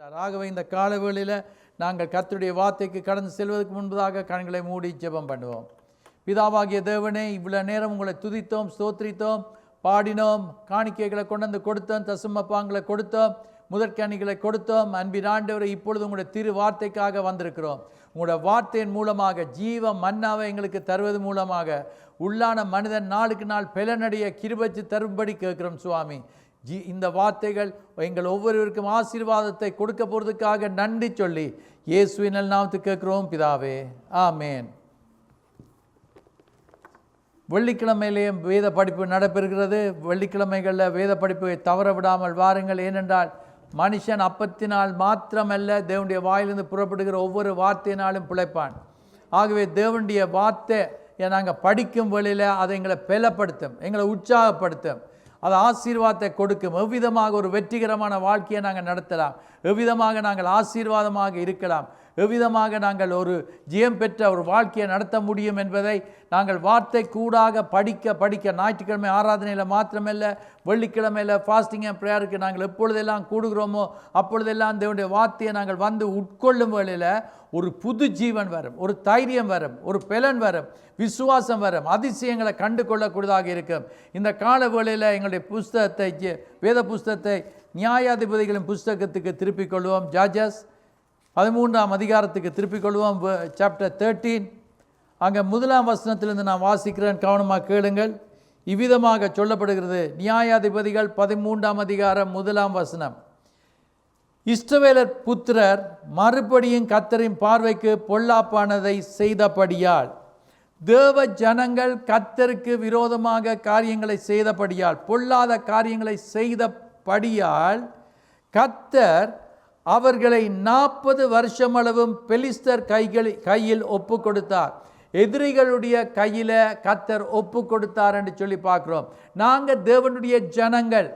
ஆகவே இந்த காலவேளையில் நாங்கள் கர்த்தருடைய வார்த்தைக்கு கடந்து செல்வதற்கு முன்பதாக கண்களை மூடி ஜெபம் பண்ணுவோம். பிதாவாகிய தேவனே, இவ்வளவு நேரம் உங்களை துதித்தோம், ஸ்தோத்திரித்தோம், பாடினோம், காணிக்கைகளை கொண்டு வந்து கொடுத்தோம், தசுமப்பாங்களை கொடுத்தோம், முதற்கனிகளை கொடுத்தோம். அன்பின் ஆண்டவரை, இப்பொழுது உங்களுடைய திரு வார்த்தைக்காக வந்திருக்கிறோம். உங்களுடைய வார்த்தையின் மூலமாக ஜீவ மன்னாவை எங்களுக்கு தருவது மூலமாக உள்ளான மனிதன் நாளுக்கு நாள் பெலனடைய கிருபைச்சு தரும்படி கேட்கிறோம் சுவாமி. இந்த வார்த்தைகள் எங்கள் ஒவ்வொருவருக்கும் ஆசீர்வாதத்தை கொடுக்க போகிறதுக்காக நன்றி சொல்லி இயேசுவின் நாமத்துக்கு கேட்கிறோம் பிதாவே, ஆமேன். வெள்ளிக்கிழமையிலேயும் வேத படிப்பு நடைபெறுகிறது. வெள்ளிக்கிழமைகளில் வேத படிப்பை தவற விடாமல் வாருங்கள். ஏனென்றால் மனுஷன் அப்பத்தினால் மாத்திரமல்ல, தேவனுடைய வாயிலிருந்து புறப்படுகிற ஒவ்வொரு வார்த்தையினாலும் பிழைப்பான். ஆகவே தேவனுடைய வார்த்தையை நாங்கள் படிக்கும் வழியில் அதை எங்களை பலப்படுத்தும், எங்களை உற்சாகப்படுத்தும், அது ஆசீர்வாதத்தை கொடுக்கும். எவ்விதமாக ஒரு வெற்றிகரமான வாழ்க்கையை நாங்கள் நடத்தலாம், எவ்விதமாக நாங்கள் ஆசீர்வாதமாக இருக்கலாம், எவ்விதமாக நாங்கள் ஒரு ஜெயம் பெற்ற ஒரு வாழ்க்கையை நடத்த முடியும் என்பதை நாங்கள் வார்த்தை கூடாக படிக்க ஞாயிற்றுக்கிழமை ஆராதனையில் மாத்திரமல்ல, வெள்ளிக்கிழமையில் ஃபாஸ்டிங் அண்ட் ப்ரேயருக்கு நாங்கள் எப்பொழுதெல்லாம் கூடுகிறோமோ அப்பொழுதெல்லாம் தேவனுடைய வார்த்தையை நாங்கள் வந்து உட்கொள்ளும் வேளையில் ஒரு புது ஜீவன் வரும், ஒரு தைரியம் வரும், ஒரு பலன் வரும், விசுவாசம் வரும், அதிசயங்களை கண்டு கொள்ளக்கூடியதாக இருக்கும். இந்த கால வேளையில் எங்களுடைய புஸ்தகத்தை, வேத புஸ்தகத்தை நியாயாதிபதிகளின் புஸ்தகத்துக்கு திருப்பிக் கொள்வோம். ஜட்ஜஸ் 13ஆம் அதிகாரத்துக்கு திருப்பிக் கொள்வோம். சாப்டர் 13 அங்கே 1ஆம் வசனத்திலிருந்து நான் வாசிக்கிறேன், கவனமாக கேளுங்கள். இவ்விதமாக சொல்லப்படுகிறது. நியாயாதிபதிகள் 13ஆம் அதிகாரம் 1ஆம் வசனம். இஸ்ரவேலர் புத்திரர் மறுபடியும் கர்த்தரின் பார்வைக்கு பொல்லாப்பானதை செய்தபடியால், தேவ ஜனங்கள் கர்த்தருக்கு விரோதமாக காரியங்களை செய்தபடியால், பொல்லாத காரியங்களை செய்தபடியால் கர்த்தர் அவர்களை 40 வருஷமளவும் பெலிஸ்தர் கையில் ஒப்பு கொடுத்தார். எதிரிகளுடைய கையில் கர்த்தர் ஒப்பு கொடுத்தார் என்று சொல்லி பார்க்கிறோம். நாங்கள் தேவனுடைய ஜனங்கள்,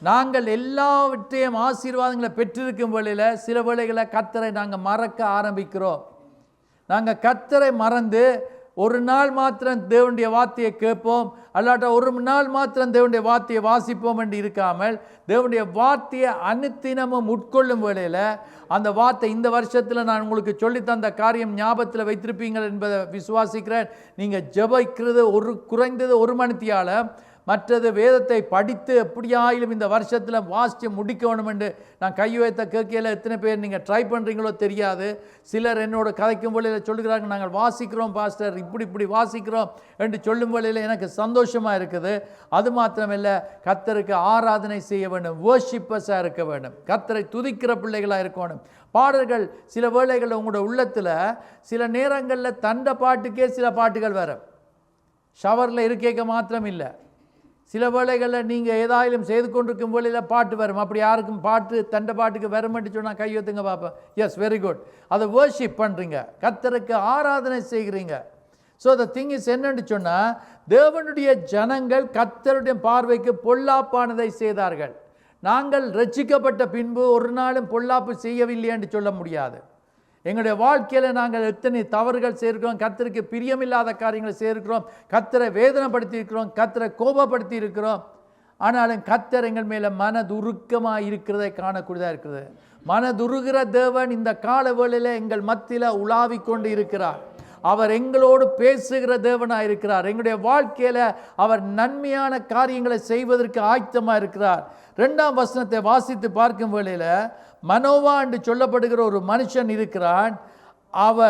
நாங்கள் எல்லாவற்றையும் ஆசீர்வாதங்களை பெற்றிருக்கும் வேளையில் சில வேளைகளை கர்த்தரை நாங்கள் மறக்க ஆரம்பிக்கிறோம். நாங்கள் கர்த்தரை மறந்து ஒரு நாள் மாத்திரம் தேவனுடைய வார்த்தையை கேட்போம், அல்லாட்ட ஒரு நாள் மாத்திரம் தேவனுடைய வார்த்தையை வாசிப்போம் என்று இருக்காமல், தேவனுடைய வார்த்தையை அனுதினமும் உட்கொள்ளும் வேளையில் அந்த வார்த்தை, இந்த வருஷத்தில் நான் உங்களுக்கு சொல்லித்தந்த காரியம் ஞாபகத்தில் வைத்திருப்பீங்கள் என்பதை விசுவாசிக்கிறேன். நீங்கள் ஜெபிக்கிறது குறைந்தது 1 மணித்தியால், மற்றது வேதத்தை படித்து எப்படியாயிலும் இந்த வருஷத்தில் வாசித்து முடிக்கணும் என்று நான் கை வைத்த கேட்கையில் எத்தனை பேர் நீங்கள் ட்ரை பண்ணுறீங்களோ தெரியாது. சிலர் என்னோட கதைக்கும் வழியில் சொல்லுகிறாங்க, நாங்கள் வாசிக்கிறோம் பாஸ்டர், இப்படி வாசிக்கிறோம் என்று சொல்லும் வழியில் எனக்கு சந்தோஷமாக இருக்குது. அது மாத்திரமில்லை, கர்த்தருக்கு ஆராதனை செய்ய வேண்டும், வர்ஷிப்பர்ஸாக இருக்க வேண்டும், கர்த்தரை துதிக்கிற பிள்ளைகளாக இருக்கணும். பாடல்கள் சில வேளைகளில் உங்களோட உள்ளத்தில் சில நேரங்களில் தண்டை பாட்டுக்கே சில பாட்டுகள் வரும். ஷவரில் இருக்கேக்க மாத்திரம் இல்லை, சில வேளைகளில் நீங்கள் ஏதாயிலும் செய்து கொண்டிருக்கும் வேளையில் பாட்டு வரும். அப்படி யாருக்கும் பாட்டு தண்டை பாட்டுக்கு வருமென்று சொன்னால் கையெழுத்துங்க பார்ப்பேன். Yes, very good. அதை வர்ஷிப் பண்ணுறீங்க, கர்த்தருக்கு ஆராதனை செய்கிறீங்க. ஸோ த திங் இஸ் என்னன்னு சொன்னால், தேவனுடைய ஜனங்கள் கர்த்தருடைய பார்வைக்கு பொல்லாப்பானதை செய்தார்கள். நாங்கள் ரட்சிக்கப்பட்ட பின்பு ஒரு நாளும் பொல்லாப்பு செய்யவில்லை என்று சொல்ல முடியாது. எங்களுடைய வாழ்க்கையில் நாங்கள் எத்தனை தவறுகள் செய்திருக்கிறோம், கர்த்தருக்கு பிரியமில்லாத காரியங்களை செய்திருக்கிறோம், கர்த்தரை வேதனைப்படுத்தி இருக்கிறோம், கர்த்தரை கோபப்படுத்தி இருக்கிறோம். ஆனாலும் கர்த்தர் எங்கள் மேலே மனதுருக்கமாக இருக்கிறதை காணக்கூடியதாக இருக்கிறது. மனதுருகிற தேவன் இந்த கால வேளையில் எங்கள் மத்தியில் உலாவி கொண்டு இருக்கிறார். அவர் எங்களோடு பேசுகிற தேவனாக இருக்கிறார். எங்களுடைய வாழ்க்கையில் அவர் நன்மையான காரியங்களை செய்வதற்கு ஆயத்தமாக இருக்கிறார். 2ஆம் வசனத்தை வாசித்து பார்க்கும் வேளையில், மனோவா என்று சொல்லப்படுகிற ஒரு மனுஷன் இருக்கிறான். அவ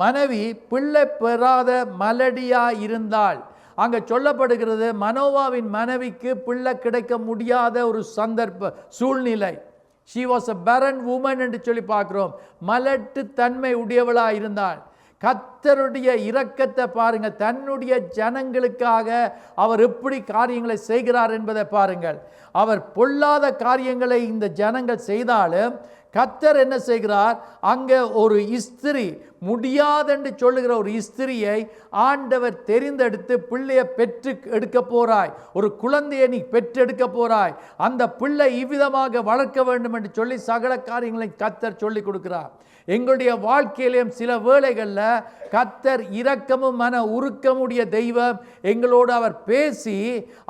மனைவி பிள்ளை பெறாத மலடியாக இருந்தாள். அங்கே சொல்லப்படுகிறது, மனோவாவின் மனைவிக்கு பிள்ளை கிடைக்க முடியாத ஒரு சூழ்நிலை. she was a barren woman என்று சொல்லி பார்க்கிறோம். மலட்டு தன்மை உடையவளாக இருந்தாள். கர்த்தருடைய இரக்கத்தை பாருங்கள், தன்னுடைய ஜனங்களுக்காக அவர் எப்படி காரியங்களை செய்கிறார் என்பதை பாருங்கள். அவர் பொல்லாத காரியங்களை இந்த ஜனங்கள் செய்தாலும் கர்த்தர் என்ன செய்கிறார்? அங்கே ஒரு ஸ்திரீ, முடியாதென்று சொல்லுகிற ஒரு ஸ்திரியை ஆண்டவர் தெரிந்தெடுத்து பிள்ளையை பெற்று எடுக்க போறாய், ஒரு குழந்தையை நீ பெற்றெடுக்க போறாய், அந்த பிள்ளை இவ்விதமாக வளர்க்க வேண்டும் என்று சொல்லி சகல காரியங்களை கர்த்தர் சொல்லி கொடுக்கிறார். எங்களுடைய வாழ்க்கையிலும் சில வேளைகளில் கர்த்தர் இரக்கமும் மன உருக்கமுடைய தெய்வம். எங்களோடு அவர் பேசி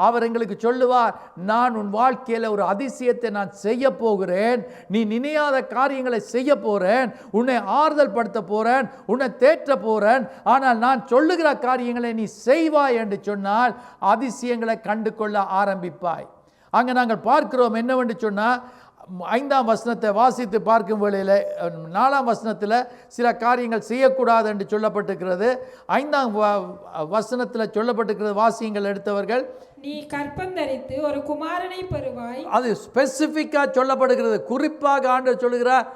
அவர் எங்களுக்கு சொல்லுவார், நான் உன் வாழ்க்கையில் ஒரு அதிசயத்தை நான் செய்ய போகிறேன், நீ நினையாத காரியங்களை செய்ய போறேன், உன்னை ஆறுதல் படுத்த போறேன், உன்னை தேற்ற போறேன், ஆனால் நான் சொல்லுகிற காரியங்களை நீ செய்வாய் என்று சொன்னால் அதிசயங்களை கண்டு கொள்ள ஆரம்பிப்பாய். அங்கே நாங்கள் பார்க்கிறோம் என்னவென்று சொன்னால், 5ஆம் வசனத்தை வாசித்து பார்க்கும் வேளையில் 4ஆம் வசனத்தில் சில காரியங்கள் செய்யக்கூடாது என்று சொல்லப்பட்டிருக்கிறது. 5ஆம் வசனத்தில் சொல்லப்பட்டிருக்கிறது, வாசியங்கள் எடுத்தவர்கள், நீ கற்பந்தரித்து ஒரு குமாரனை பெறுவாய். அது ஸ்பெசிஃபிக்காக சொல்லப்படுகிறது. குறிப்பாக ஆண்டவர் சொல்லுகிறார்,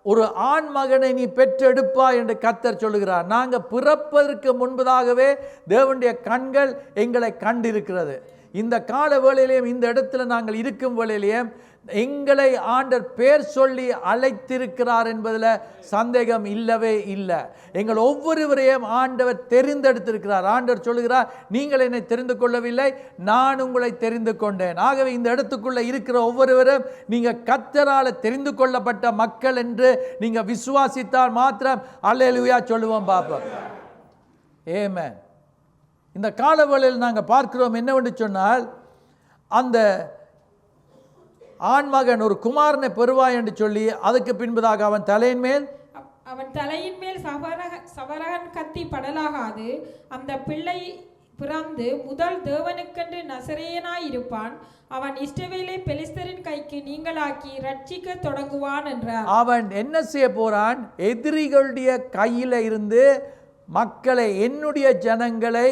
ஒரு ஆண் மகனை நீ பெற்றெடுப்பாய் என்று கர்த்தர் சொல்லுகிறார். நாங்கள் பிறப்பதற்கு முன்பதாகவே தேவனுடைய கண்கள் எங்களை கண்டிருக்கிறது. இந்த கால வேளையிலேயும் இந்த இடத்துல நாங்கள் இருக்கும் வேளையிலேயும் எங்களை ஆண்டவர் பேர் சொல்லி அழைத்திருக்கிறார் என்பதில் சந்தேகம் இல்லவே இல்லை. எங்கள் ஒவ்வொருவரையும் ஆண்டவர் தெரிந்தெடுத்திருக்கிறார். ஆண்டவர் சொல்லுகிறார், நீங்கள் என்னை தெரிந்து கொள்ளவில்லை, நான் உங்களை தெரிந்து கொண்டேன். ஆகவே இந்த இடத்துக்குள்ள இருக்கிற ஒவ்வொருவரும் நீங்கள் கர்த்தரால் தெரிந்து கொள்ளப்பட்ட மக்கள் என்று நீங்கள் விசுவாசித்தால் மாத்திரம் அல்லேலூயா சொல்லுவோம் பாப்போம். ஆமென். இந்த காலவேளையில் நாங்கள் பார்க்கிறோம் என்னவென்று சொன்னால், அந்த ஆண்மகன் ஒரு குமாரனை பெறுவாய் என்று சொல்லி அதுக்கு பின்பதாக அவன் தலையின் மேல் சவரகன் கத்தி படலாகாது. அந்த பிள்ளை பிறந்து முதல் தேவனுக்கென்று நசரேயனாய் இருப்பான். அவன் இஸ்ரவேலை பெலிஸ்தரின் கைக்கு நீங்களாக்கி ரட்சிக்க தொடங்குவான் என்றார். அவன் என்ன செய்ய போறான்? எதிரிகளுடைய கையில இருந்து மக்களை, என்னுடைய ஜனங்களை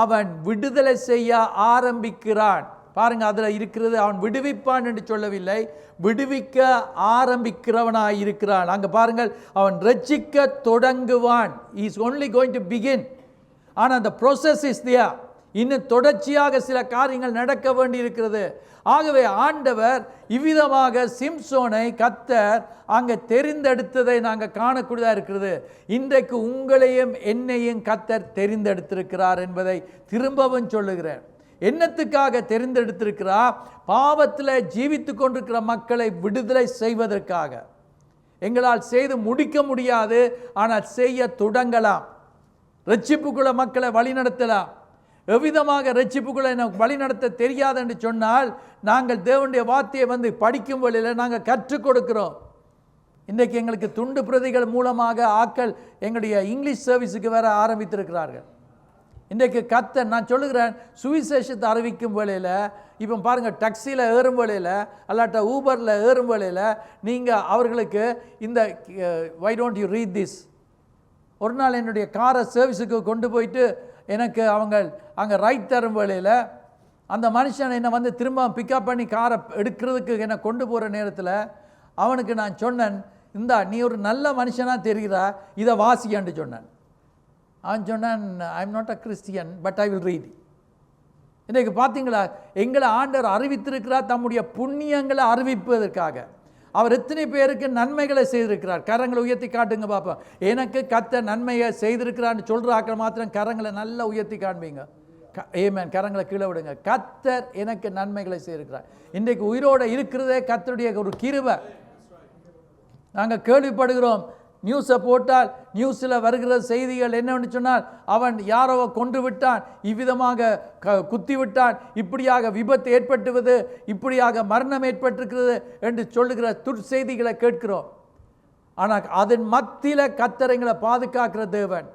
அவன் விடுதலை செய்ய ஆரம்பிக்கிறான். பாருங்க, அதில் இருக்கிறது, அவன் விடுவிப்பான் என்று சொல்லவில்லை, விடுவிக்க ஆரம்பிக்கிறவனாய் இருக்கிறான். அங்கே பாருங்கள், அவன் ரட்சிக்க தொடங்குவான். he is only going to begin. ஆனால் அந்த ப்ரோசஸ் இஸ் there. இன்னும் தொடர்ச்சியாக சில காரியங்கள் நடக்க வேண்டி இருக்கிறது. ஆகவே ஆண்டவர் இவ்விதமாக சிம்சோனை கர்த்தர் அங்கே தெரிந்தெடுத்ததை நாங்கள் காணக்கூடியதாக இருக்கிறது. இன்றைக்கு உங்களையும் என்னையும் கர்த்தர் தெரிந்தெடுத்திருக்கிறார் என்பதை திரும்பவும் சொல்லுகிறேன். என்னத்துக்காக தெரிந்தெடுத்திருக்கிறார்? பாவத்தில் ஜீவித்து கொண்டிருக்கிற மக்களை விடுதலை செய்வதற்காக. எங்களால் செய்து முடிக்க முடியாது, ஆனால் செய்ய தொடங்கலாம். ரட்சிப்புக்குள்ள மக்களை வழிநடத்தலாம். எவ்விதமாக ரட்சிப்புக்குள்ளே எனக்கு வழிநடத்த தெரியாது என்று சொன்னால், நாங்கள் தேவனுடைய வார்த்தையை படிக்கும் வழியில் நாங்கள் கற்றுக் கொடுக்கிறோம். இன்றைக்கு எங்களுக்கு துண்டு பிரதிகள் மூலமாக ஆக்கள் எங்களுடைய இங்கிலீஷ் சர்வீஸுக்கு வர ஆரம்பித்திருக்கிறார்கள். இன்றைக்கு கர்த்தர், நான் சொல்லுகிறேன், சுவிசேஷத்தை அறிவிக்கும் வேளையில், இப்போ பாருங்கள், டாக்ஸியில் ஏறும் வேளையில் அல்லாட்ட ஊபரில் ஏறும் வேளையில் நீங்கள் அவர்களுக்கு இந்த why don't you read this. ஒரு நாள் என்னுடைய காரை சர்வீஸுக்கு கொண்டு போயிட்டு எனக்கு அவங்க அங்கே ரைட் தரும் வேளையில் அந்த மனுஷன் என்னை திரும்ப பிக்கப் பண்ணி காரை எடுக்கிறதுக்கு என்னை கொண்டு போகிற நேரத்தில் அவனுக்கு நான் சொன்னேன், இந்தா நீ ஒரு நல்ல மனுஷனாக தெரிகிறா, இதை வாசிக்கான்னு சொன்னேன். அவன் சொன்னான், I am not a Christian but I will read. இன்றைக்கு பார்த்தீங்களா, எங்களை ஆண்டவர் அறிவித்திருக்கிறார் தம்முடைய புண்ணியங்களை அறிவிப்பதற்காக. அவர் எத்தனை பேருக்கு நன்மைகளை செய்திருக்கிறார். கரங்களை உயர்த்தி காட்டுங்க பார்ப்போம். எனக்கு கர்த்தர் நன்மையை செய்திருக்கிறான்னு சொல்கிறாக்கள் மாத்திரம் கரங்களை நல்லா உயர்த்தி காண்பீங்க. ஆமென். கரங்களை கீழே விடுங்க. கர்த்தர் எனக்கு நன்மைகளை செய்திருக்கிறார். இன்றைக்கு உயிரோடு இருக்கிறதே கர்த்தருடைய ஒரு கிருபை. நாங்கள் கேள்விப்படுகிறோம், நியூஸை போட்டால் நியூஸில் வருகிற செய்திகள் என்னவென்று சொன்னால், அவன் யாரோ கொன்று விட்டான், இவ்விதமாக குத்தி விட்டான், இப்படியாக விபத்து ஏற்பட்டுவது, இப்படியாக மரணம் ஏற்பட்டிருக்கிறது என்று சொல்லுகிற துர்செய்திகளை கேட்கிறோம். ஆனால் அதன் மத்தியில் கர்த்தர் எங்களை பாதுகாக்கிற தேவன்.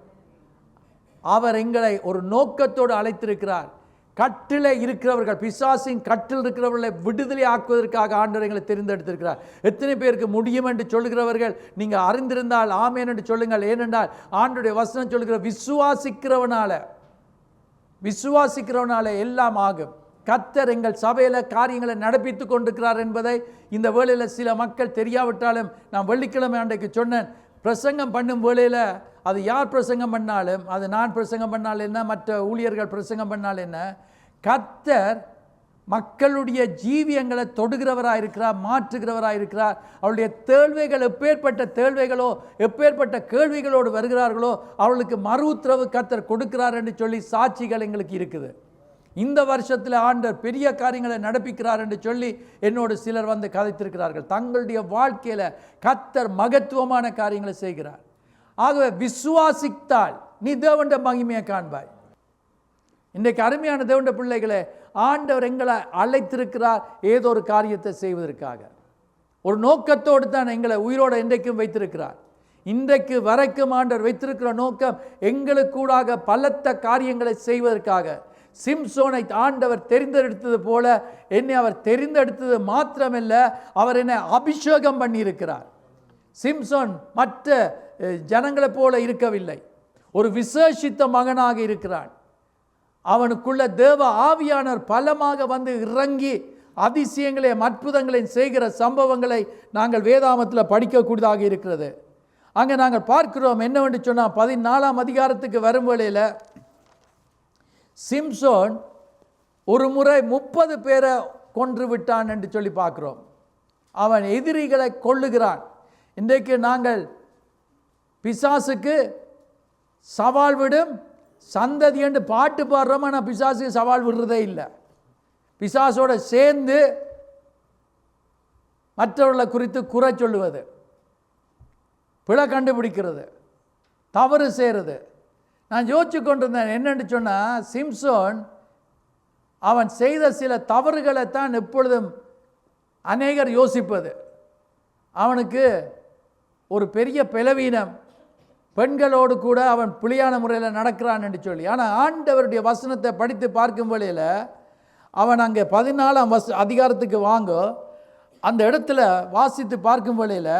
அவர் எங்களை ஒரு நோக்கத்தோடு அழைத்திருக்கிறார். கட்டில் இருக்கிறவர்கள், பிசாசின் கட்டில் இருக்கிறவர்களை விடுதலை ஆக்குவதற்காக ஆண்டவர் எங்களை தெரிந்தெடுத்திருக்கிறார். எத்தனை பேருக்கு முடியும் என்று சொல்லுகிறவர்கள் நீங்கள் அறிந்திருந்தால் ஆமேன் என்று சொல்லுங்கள். ஏனென்றால் ஆண்டவருடைய வசனம் சொல்லுகிற விசுவாசிக்கிறவனால எல்லாம் ஆகும். கர்த்தர் எங்கள் சபையில் காரியங்களை நடப்பித்து கொண்டிருக்கிறார் என்பதை இந்த வேளையில் சில மக்கள் தெரியாவிட்டாலும், நான் வெள்ளிக்கிழமை அன்றைக்கு சொன்னேன், பிரசங்கம் பண்ணும் வேளையில் அது யார் பிரசங்கம் பண்ணாலும், அது நான் பிரசங்கம் பண்ணால் என்ன, மற்ற ஊழியர்கள் பிரசங்கம் பண்ணால் என்ன, கர்த்தர் மக்களுடைய ஜீவியங்களை தொடுகிறவராக இருக்கிறார், மாற்றுகிறவராக இருக்கிறார். அவருடைய தேள்வைகள் எப்பேற்பட்ட தேள்வைகளோ, எப்பேற்பட்ட கேள்விகளோடு வருகிறார்களோ அவர்களுக்கு மறு உத்தரவு கர்த்தர் கொடுக்கிறார் என்று சொல்லி சாட்சிகள் எங்களுக்கு இருக்குது. இந்த வருஷத்தில் ஆண்டவர் பெரிய காரியங்களை நடப்பிக்கிறார் என்று சொல்லி என்னோடு சிலர் வந்து கதைத்திருக்கிறார்கள். தங்களுடைய வாழ்க்கையில் கர்த்தர் மகத்துவமான காரியங்களை செய்கிறார். ஆகவே விசுவாசித்தால் நீ தேவனுடைய மகிமையை காண்பாய். இன்றைக்கு அருமையான தேவனுடைய பிள்ளைகளே, ஆண்டவர் எங்களை அழைத்திருக்கிறார் ஏதோ ஒரு காரியத்தை செய்வதற்காக. ஒரு நோக்கத்தோடு தான் எங்களை உயிரோடு இன்றைக்கும் வைத்திருக்கிறார். இன்றைக்கு வரைக்கும் ஆண்டவர் வைத்திருக்கிற நோக்கம் எங்களுக்கூடாக பலத்த காரியங்களை செய்வதற்காக. சிம்சோனை ஆண்டவர் தெரிந்தெடுத்தது போல என்னை அவர் தெரிந்தெடுத்தது மாத்திரமல்ல, அவர் என்னை அபிஷேகம் பண்ணியிருக்கிறார். சிம்சோன் மற்ற ஜனங்களைப் போல இருக்கவில்லை, ஒரு விசேஷித்த மகனாக இருக்கிறான். அவனுக்குள்ள தேவ ஆவியானவர் பலமாக வந்து இறங்கி அதிசயங்களையும் அற்புதங்களையும் செய்கிற சம்பவங்களை நாங்கள் வேதாமத்தில் படிக்கக்கூடியதாக இருக்கிறது. அங்கே நாங்கள் பார்க்கிறோம் என்னவென்று சொன்னால் 14ஆம் அதிகாரத்துக்கு வரும் வேளையில் சிம்சோன் ஒரு முறை 30 பேரை கொன்று விட்டான் என்று சொல்லி பார்க்கிறோம். அவன் எதிரிகளை கொள்ளுகிறான். இன்றைக்கு நாங்கள் பிசாசுக்கு சவால் விடும் சந்ததி என்று பாட்டு பாடுறோம், ஆனால் பிசாசுக்கு சவால் விடுறதே இல்லை. பிசாசோட சேர்ந்து மற்றவர்களை குறித்து குறை சொல்லுவது, பிழை கண்டுபிடிக்கிறது, தவறு செய்கிறது. நான் யோசிச்சு கொண்டிருந்தேன் என்னென்னு சொன்னால், சிம்சோன் அவன் செய்த சில தவறுகளைத்தான் எப்பொழுதும் அநேகர் யோசிப்பது. அவனுக்கு ஒரு பெரிய பலவீனம், பெண்களோடு கூட அவன் பிழையான முறையில் நடக்கிறான் என்று சொல்லி. ஆனால் ஆண்டவருடைய வசனத்தை படித்து பார்க்கும் வேளையில் அவன் அங்கே 14ஆம் அதிகாரத்துக்கு வாங்க அந்த இடத்துல வாசித்து பார்க்கும் வேளையில்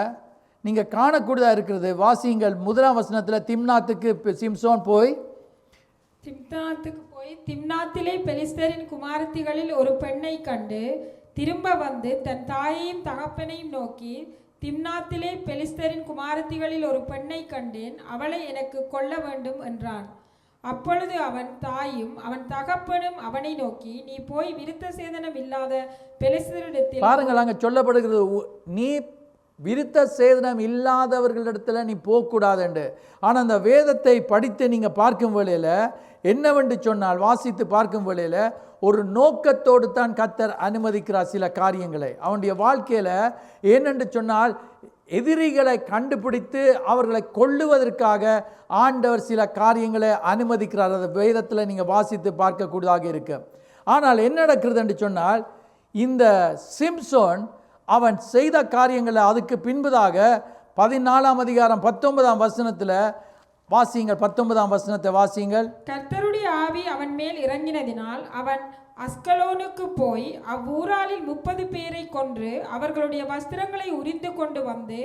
நீங்கள் காணக்கூடியதாக இருக்கிறது. வாசியுங்கள். 1ஆம் வசனத்தில் திம்னாத்துக்கு சிம்சோன் போய் திம்னாத்திலே பெலிஸ்தரின் குமாரத்திகளில் ஒரு பெண்ணை கண்டு திரும்ப வந்து தன் தாயையும் தகப்பனையும் நோக்கி, திம்னாத்திலே பெலிஸ்தரின் குமாரத்திகளில் ஒரு பெண்ணை கண்டேன், அவளை எனக்கு கொல்ல வேண்டும் என்றான். அப்பொழுது அவன் தாயும் அவன் தகப்பனும் அவனை நோக்கி, நீ போய் விருத்த சேதனம் இல்லாத பெலிஸ்தரிடத்தில். பாருங்கள், அங்கே சொல்லப்படுகிறது, நீ விருத்த சேதனம் இல்லாதவர்களிடத்துல நீ போகக்கூடாது என்று. ஆனால் அந்த வேதத்தை படித்து நீங்கள் பார்க்கும் வேளையில் என்னவென்று சொன்னால், வாசித்து பார்க்கும் வேளையில் ஒரு நோக்கத்தோடு தான் கர்த்தர் அனுமதிக்கிறார் சில காரியங்களை அவனுடைய வாழ்க்கையில். ஏனென்று சொன்னால், எதிரிகளை கண்டுபிடித்து அவர்களை கொல்லுவதற்காக ஆண்டவர் சில காரியங்களை அனுமதிக்கிறார். அந்த வேதத்தில் நீங்கள் வாசித்து பார்க்கக்கூடியதாக இருக்கு. ஆனால் என்ன நடக்கிறது என்று சொன்னால், இந்த சிம்சோன் அவன் செய்த காரியங்களை அதுக்கு பின்பதாக 14ஆம் அதிகாரம் 19ஆம் வசனத்தில் வாசியுங்கள். 19ஆம் வசனத்தை வாசியுங்கள். கர்த்தருடைய ஆவி அவன் மேல் இறங்கினதினால் அவன் அஸ்கலோனுக்கு போய் அவ்வூராலில் 30 பேரை கொன்று அவர்களுடைய வஸ்திரங்களை உரிந்து கொண்டு வந்து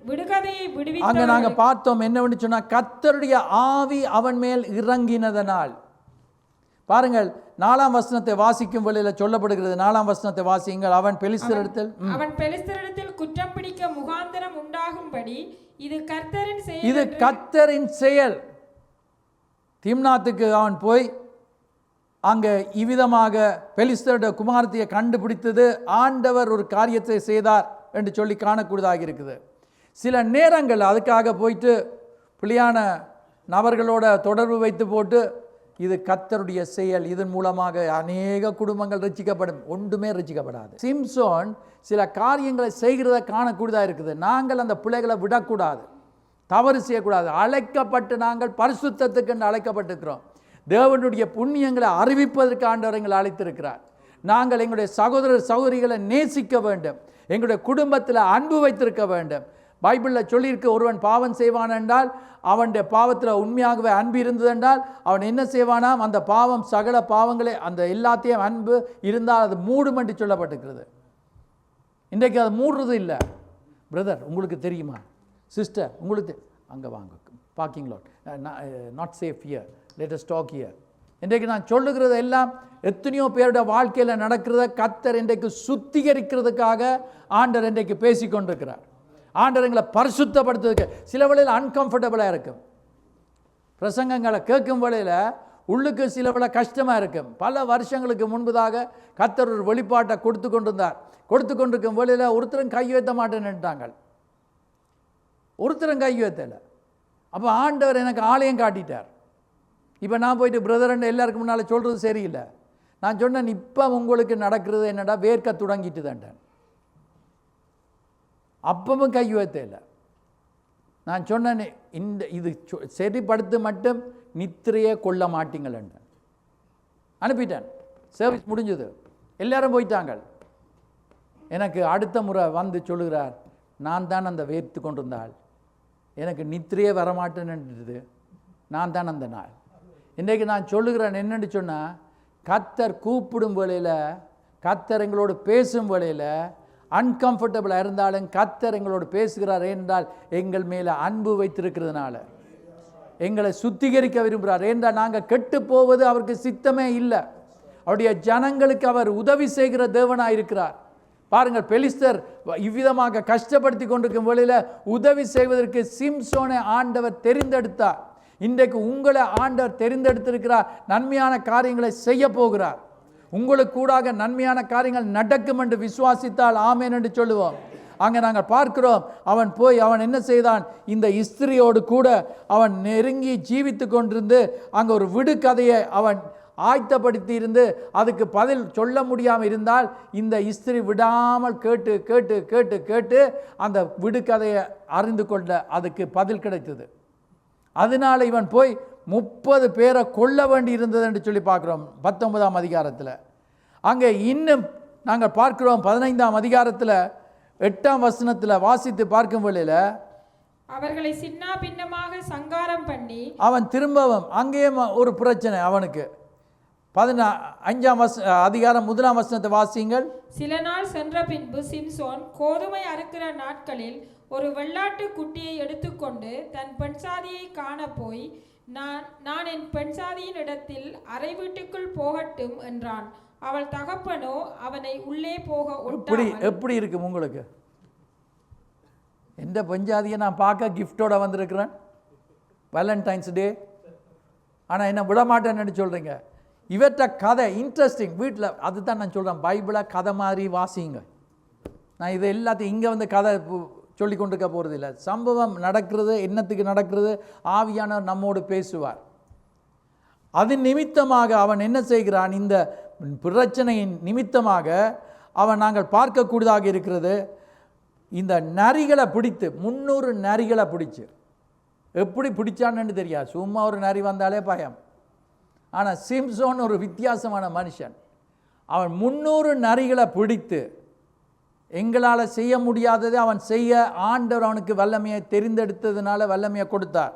விடுகதையை விடுவித்தார். அங்க நாங்க பார்த்தோம் என்னவென்று சொன்னா, கர்த்தருடைய ஆவி அவன் மேல் இறங்கினதனால். பாருங்கள், 4ஆம் வசனத்தை வாசிக்கும் வேளையில் சொல்லப்படுகிறது. 4ஆம் வசனத்தை வாசியுங்கள். அவன் பெலிஸ்தரிடத்தில் குற்றம் பிடிக்க முகாந்தரம் உண்டாகும்படி இது கர்த்தரின் செயல். இது கர்த்தரின் செயல். திம்னாத்துக்கு அவன் போய் அங்கே இவ்விதமாக பெலிஸ்தருடைய குமாரத்தையை கண்டுபிடித்தது ஆண்டவர் ஒரு காரியத்தை செய்தார் என்று சொல்லி காணக்கூடியதாக இருக்குது. சில நேரங்கள் அதுக்காக போயிட்டு பிள்ளையான நபர்களோட தொடர்பு வைத்து போட்டு இது கர்த்தருடைய செயல், இதன் மூலமாக அநேக குடும்பங்கள் ரட்சிக்கப்படும். ஒன்றுமே ரட்சிக்கப்படாது. சிம்சோன் சில காரியங்களை செய்கிறத காணக்கூடியதாக இருக்குது. நாங்கள் அந்த பிள்ளைகளை விடக்கூடாது, தவறு செய்யக்கூடாது. அழைக்கப்பட்டு நாங்கள் பரிசுத்தத்துக்கு என்று அழைக்கப்பட்டிருக்கிறோம். தேவனுடைய புண்ணியங்களை அறிவிப்பதற்கு ஆண்டவர் எங்களை அழைத்திருக்கிறார். நாங்கள் எங்களுடைய சகோதரர் சகோதரிகளை நேசிக்க வேண்டும், எங்களுடைய குடும்பத்தில் அன்பு வைத்திருக்க வேண்டும். பைபிளில் சொல்லியிருக்கு, ஒருவன் பாவம் செய்வான் என்றால் அவனுடைய பாவத்தில் உண்மையாகவே அன்பு இருந்தது என்றால் அவன் என்ன செய்வானாம், அந்த பாவம் சகல பாவங்களை அந்த எல்லாத்தையும் அன்பு இருந்தால் அது மூடும் என்று சொல்லப்பட்டிருக்கிறது. இன்றைக்கு அது மூடுறது இல்லை. பிரதர் உங்களுக்கு தெரியுமா, சிஸ்டர் உங்களுக்கு அங்கே வாங்க, parking lot not safe here, let us talk here. இன்றைக்கு நான் சொல்லுகிறது எல்லாம் எத்தனையோ பேருடைய வாழ்க்கையில் நடக்கிறத கர்த்தர் இன்றைக்கு சுத்திகரிக்கிறதுக்காக ஆண்டவர் இன்றைக்கு பேசிக்கொண்டிருக்கிறார். ஆண்டவர் எங்களை பரிசுத்தப்படுத்துறதுக்கு. சில வேளையில் அன்கம்ஃபர்டபுளாக இருக்கும். பிரசங்கங்களை கேட்கும் வேளையில் உள்ளுக்கு சில பல கஷ்டமாக இருக்கும். பல வருஷங்களுக்கு முன்பதாக கர்த்தர் ஒரு வெளிப்பாட்டை கொடுத்து கொண்டிருக்கும் வேளையில் ஒருத்தரும் கை வைத்த மாட்டேன்னுட்டாங்க. ஒருத்தரும் கை வைத்தலை. அப்போ ஆண்டவர் எனக்கு ஆலயம் காட்டிட்டார். இப்போ நான் போயிட்டு பிரதர்ன்னு எல்லாருக்கும் முன்னால் சொல்கிறது சரியில்லை. நான் சொன்னேன், இப்போ உங்களுக்கு நடக்கிறது என்னடா, வேர்க்க தொடங்கிட்டு தான்ட்டேன். அப்பவும் கை வைத்தல. நான் சொன்னேன், இது சரிப்படுத்த மட்டும் நித்திரையே கொள்ள மாட்டீங்களேன். அனுப்பிட்டேன். சர்வீஸ் முடிஞ்சது, எல்லாரும் போயிட்டாங்க. எனக்கு அடுத்த முறை வந்து சொல்லுகிறார், நான் தான் அந்த வேர்த்து கொண்டிருந்தாள், எனக்கு நித்திரையே வரமாட்டேன்னுது, நான் தான் அந்த நாள். இன்றைக்கு நான் சொல்லுகிறேன் என்னென்னு சொன்னால், கர்த்தர் கூப்பிடும் வேளையில், கர்த்தர் எங்களோடு பேசும் வேளையில் அன்கம்ஃபர்டபுளாக இருந்தாலும் கர்த்தர் எங்களோடு பேசுகிறார் என்றால் எங்கள் மேலே அன்பு வைத்திருக்கிறதுனால, எங்களை சுத்திகரிக்க விரும்புகிறார் என்றால் நாங்கள் கெட்டு போவது அவருக்கு சித்தமே இல்லை. அவருடைய ஜனங்களுக்கு அவர் உதவி செய்கிற தேவனாக இருக்கிறார். பாருங்கள், பெலிஸ்தர் இவ்விதமாக கஷ்டப்படுத்தி கொண்டிருக்கும் வேளையில் உதவி செய்வதற்கு சிம்சோனை ஆண்டவர் தெரிந்தெடுத்தார். இன்றைக்கு உங்களை ஆண்டவர் தெரிந்தெடுத்திருக்கிறார். நன்மையான காரியங்களை செய்ய போகிறார். உங்களுக்கு கூடாக நன்மையான காரியங்கள் நடக்கும் என்று விசுவாசித்தால் ஆமேன் என்று சொல்லுவோம். அங்கே நாங்கள் பார்க்கிறோம், அவன் என்ன செய்தான், இந்த இஸ்திரியோடு கூட அவன் நெருங்கி ஜீவித்து கொண்டிருந்து அங்கே ஒரு விடுகதையை அவன் ஆயத்தப்படுத்தி இருந்து அதுக்கு பதில் சொல்ல முடியாமல் இருந்தால் இந்த இஸ்திரி விடாமல் கேட்டு கேட்டு கேட்டு கேட்டு அந்த விடுகதையை அறிந்து கொள்ள அதுக்கு பதில் கிடைத்தது. அதனால இவன் போய் 30 பேரை கொல்ல வேண்டி இருந்தது என்று சொல்லி பார்க்கிறோம் 19ஆம் அதிகாரத்தில். அங்கே இன்னும் நாங்கள் பார்க்கிறோம் 15ஆம் அதிகாரத்தில் 8ஆம் வசனத்தில் வாசித்து பார்க்கும் வேளையில் அவர்களை சின்ன பின்னமாக சங்காரம் பண்ணி அவன் திரும்பவும் அங்கேயும் ஒரு பிரச்சனை அவனுக்கு. 15ஆம் அதிகாரம் 1ஆம் வசனத்தை வாசியுங்கள். சில நாள் சென்ற பின்பு சிம்சோன் கோதுமை அறுக்கிற நாட்களில் ஒரு வெள்ளாட்டு குட்டியை எடுத்துக்கொண்டு தன் பெண்சாதியை காண போய், நான் என் பெண்சாதியின் இடத்தில் அறை வீட்டுக்குள் போகட்டும் என்றான். அவள் தகப்பனோ அவனை உள்ளே போக எப்படி இருக்கு உங்களுக்கு? எந்த பெண்சாதியை நான் பார்க்க கிஃப்டோட வந்திருக்கிறேன், வேலண்டைன்ஸ் டே, ஆனால் என்ன விட மாட்டேன்னு சொல்கிறீங்க. இவற்ற கதை இன்ட்ரெஸ்டிங். வீட்டில் அதுதான் நான் சொல்கிறேன், பைபிளை கதை மாதிரி வாசிங்க. நான் இது எல்லாத்தையும் இங்கே வந்து கதை சொல்லி கொண்டிருக்க போகிறது இல்லை. சம்பவம் நடக்கிறது, என்னத்துக்கு நடக்கிறது, ஆவியானவர் நம்மோடு பேசுவார். அது நிமித்தமாக அவன் என்ன செய்கிறான், இந்த பிரச்சனையின் நிமித்தமாக அவன் நாங்கள் பார்க்கக்கூடியதாக இருக்கிறது. இந்த நரிகளை பிடித்து 300 நரிகளை பிடிச்சு, எப்படி பிடிச்சான்னு தெரியாது, சும்மா ஒரு நரி வந்தாலே பயம். ஆனால் சிம்சோன் ஒரு வித்தியாசமான மனுஷன். அவன் 300 நரிகளை பிடித்து, எங்களால் செய்ய முடியாததை அவன் செய்ய ஆண்டவர் அவனுக்கு வல்லமையை தெரிந்தெடுத்ததுனால வல்லமையை கொடுத்தார்.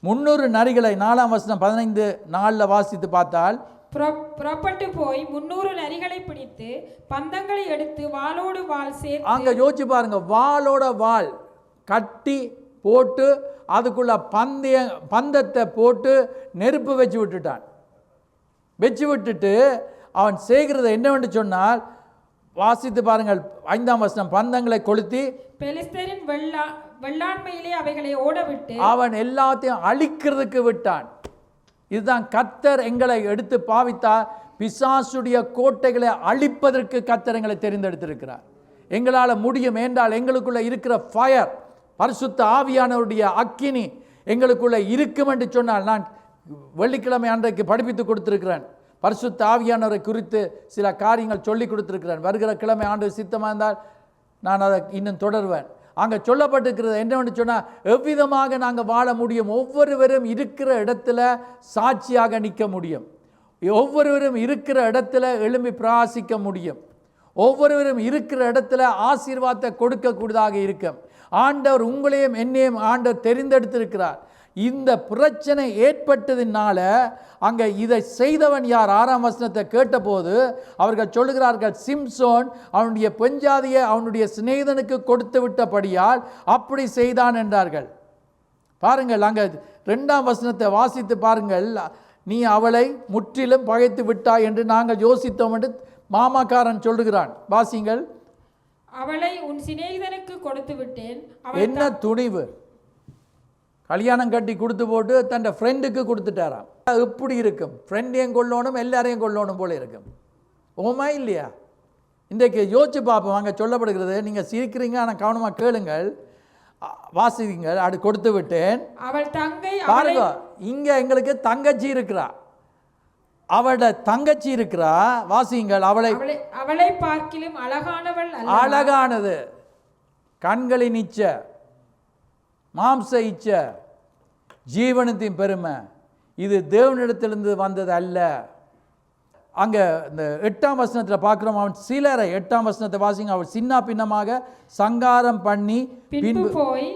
300 நரிகளை 4ஆம் வசனம் 15:4 வாசித்து பார்த்தால், புறப்பட்டு போய் 300 நரிகளை பிடித்து பந்தங்களை எடுத்து வாளோடு வாள் சேர்த்து, அங்க யோசிச்சு பாருங்க, வாளோட வாள் கட்டி போட்டு அதுக்குள்ள பந்தத்தை போட்டு நெருப்பு வச்சு விட்டுட்டு அவன் செய்கிறது என்னவென்று சொன்னால், வாசித்து பாருங்கள் 5ஆம் வசனம், பந்தங்களை கொளுத்தி பெலிஸ்தரின் வெள்ளாண்மையிலே அவைகளை ஓடவிட்டு அவன் எல்லாத்தையும் அழிக்கிறதுக்கு விட்டான். இதுதான் கர்த்தர் எங்களை எடுத்து பாவித்தார். பிசாசுடைய கோட்டைகளை அழிப்பதற்கு கர்த்தர் எங்களை தெரிந்தெடுத்திருக்கிறார். எங்களால் முடியும் என்றால் எங்களுக்குள்ள இருக்கிற ஃபயர், பரிசுத்த ஆவியானவருடைய அக்கினி எங்களுக்குள்ள இருக்கும் என்று சொன்னால், நான் வெள்ளிக்கிழமை அன்றைக்கு படிப்பித்து கொடுத்திருக்கிறேன். பரிசுத்த ஆவியானவரை குறித்து சில காரியங்கள் சொல்லி கொடுத்திருக்கிறேன். வருகிற கிழமை ஆண்டு சித்தமாக இருந்தால் நான் அதை இன்னும் தொடர்வேன். அங்கே சொல்லப்பட்டிருக்கிறது என்னவென்று சொன்னால், எவ்விதமாக நாங்கள் வாழ முடியும், ஒவ்வொருவரும் இருக்கிற இடத்துல சாட்சியாக நிற்க முடியும், ஒவ்வொருவரும் இருக்கிற இடத்துல எழும்பி பிரகாசிக்க முடியும், ஒவ்வொருவரும் இருக்கிற இடத்துல ஆசீர்வாதத்தை கொடுக்கக்கூடியதாக இருக்கும். ஆண்டவர் உங்களையும் என்னையும் ஆண்டவர் தெரிந்தெடுத்திருக்கிறார். இந்த பிரச்சனை ஏற்பட்டதுனால அங்கே இதை செய்தவன் யார்? 6ஆம் வசனத்தை கேட்டபோது அவர்கள் சொல்லுகிறார்கள், சிம்சோன் அவனுடைய பெண்ஜாதியை அவனுடைய சிநேகிதனுக்கு கொடுத்து விட்டபடியால் அப்படி செய்தான் என்றார்கள். பாருங்கள், அங்கே 2ஆம் வசனத்தை வாசித்து பாருங்கள். நீ அவளை முற்றிலும் பகைத்து விட்டாய் என்று நாங்கள் யோசித்தோம் என்று மாமாக்காரன் சொல்லுகிறான். வாசிங்கள். அவளை உன் சிநேகிதனுக்கு கொடுத்து விட்டேன். என்ன துணிவு! கல்யாணம் கட்டி கொடுத்து போட்டு தன் ஃப்ரெண்டுக்கு கொடுத்துட்டாராம். எப்படி இருக்கும்? ஃப்ரெண்டையும் கொள்ளணும், எல்லாரையும் கொள்ளணும் போல இருக்கும். ஓமா இல்லையா? இன்றைக்கு யோசிச்சு பார்ப்போம். அங்கே சொல்லப்படுகிறது, நீங்கள் சிரிக்கிறீங்க, ஆனால் கவனமாக கேளுங்கள், வாசிங்கள். அது கொடுத்து விட்டேன். அவள் தங்கை பாருங்க, இங்க எங்களுக்கு தங்கச்சி இருக்கிறா, அவளோட தங்கச்சி இருக்கிறா. வாசிங்கள். அவளை பார்க்கிலும் அழகானவள், அழகானது, கண்களின் இச்ச, மாம்ச இச்ச, ஜீவனத்தின் பெருமை, இது தேவனிடத்திலிருந்து வந்தது அல்ல. அங்கே இந்த 8ஆம் வசனத்தில் பார்க்குறோம், அவன் சிலரை, 8ஆம் வசனத்தை வாசிங்க, அவள் சின்ன பின்னமாக சங்காரம் பண்ணி பின்பு போய்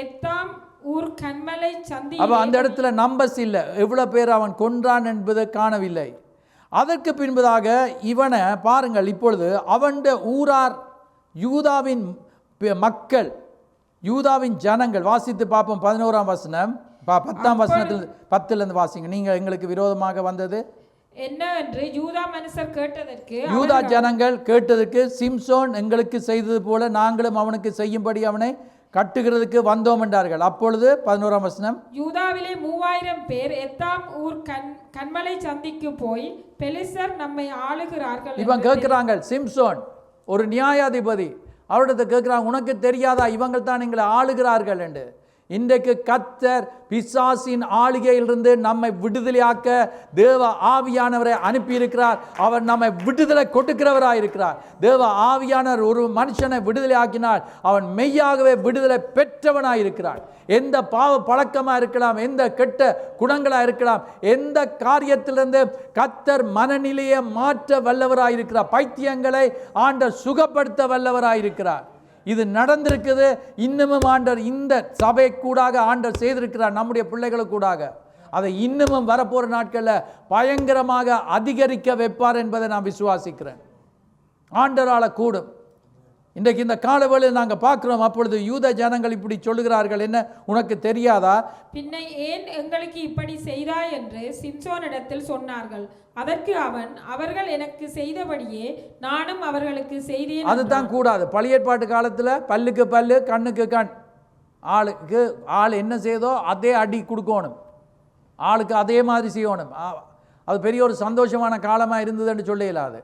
எத்தாம் ஊர் கண்மலை சந்தி. அப்போ அந்த இடத்துல நம்பர்ஸ் இல்லை, எவ்வளோ பேர் அவன் கொன்றான் என்பதை காணவில்லை. அதற்கு பின்பதாக இவனை பாருங்கள், இப்பொழுது அவன் ஊரார், யூதாவின் மக்கள், யூதாவின் ஜனங்கள், வாசித்து பார்ப்போம். 11ஆம் வசனம், 10ஆம் வசனத்தில் 10லேருந்து வாசிங்க. நீங்கள் எங்களுக்கு விரோதமாக வந்தது என்ன என்று யூதா மனுஷர் கேட்டதற்கு, யூதா ஜனங்கள் கேட்டதற்கு, சிம்சோன் எங்களுக்கு செய்தது போல நாங்களும் அவனுக்கு செய்யும்படி அவனை கட்டுகிறதுக்கு வந்தோம் என்றார்கள். அப்பொழுது 11ஆம் வசனம், யூதாவிலே 3000 பேர் எத்தாம் ஊர் கண்மலை சந்திக்கு போய் பெலிஸ்தர் நம்மை ஆளுகிறார்கள். இவன் கேட்கிறாங்க, சிம்சோன் ஒரு நியாயாதிபதி, அவரிடத்தை கேட்கிறாங்க, உனக்கு தெரியாதா இவங்கள் தான் எங்களை ஆளுகிறார்கள் என்று. இன்றைக்கு கர்த்தர் பிசாசின் ஆளுகையிலிருந்து நம்மை விடுதலையாக்க தேவ ஆவியானவரை அனுப்பியிருக்கிறார். அவர் நம்மை விடுதலை கொடுக்கிறவராக இருக்கிறார். தேவ ஆவியானவர் ஒரு மனுஷனை விடுதலை ஆக்கினால் அவன் மெய்யாகவே விடுதலை பெற்றவனாக இருக்கிறான். எந்த பாவ பழக்கமாக இருக்கலாம், எந்த கெட்ட குணங்களாக இருக்கலாம், எந்த காரியத்திலிருந்து கர்த்தர் மனநிலையை மாற்ற வல்லவராக இருக்கிறார். பைத்தியங்களை ஆண்டவர் சுகப்படுத்த வல்லவராக இருக்கிறார். இது நடந்திருக்குது. இன்னமும் ஆண்டவர் இந்த சபை கூடாக ஆண்டவர் செய்திருக்கிறார், நம்முடைய பிள்ளைகளுக்கு கூடாக. அதை இன்னமும் வரப்போற நாட்களில் பயங்கரமாக அதிகரிக்க வைப்பார் என்பதை நான் விசுவாசிக்கிறேன். ஆண்டவரால கூடும். இன்றைக்கு இந்த காலவேளையில் நாங்கள் பார்க்கிறோம். அப்பொழுது யூத ஜனங்கள் இப்படி சொல்லுகிறார்கள், என்ன உனக்கு தெரியாதா? பின்ன ஏன் எங்களுக்கு இப்படி செய்தாய் என்று சிம்சோனிடத்தில் சொன்னார்கள். அதற்கு அவன், அவர்கள் எனக்கு செய்தபடியே நானும் அவர்களுக்கு செய்தேன். அதுதான் கூடாது. பழைய ஏற்பாட்டு காலத்தில் பல்லுக்கு பல்லு, கண்ணுக்கு கண். ஆளுக்கு ஆள் என்ன செய்தோ அதே அடி கொடுக்கணும், ஆளுக்கு அதே மாதிரி செய்யணும். அது பெரிய ஒரு சந்தோஷமான காலமாக இருந்ததுன்னு சொல்ல இயலாது.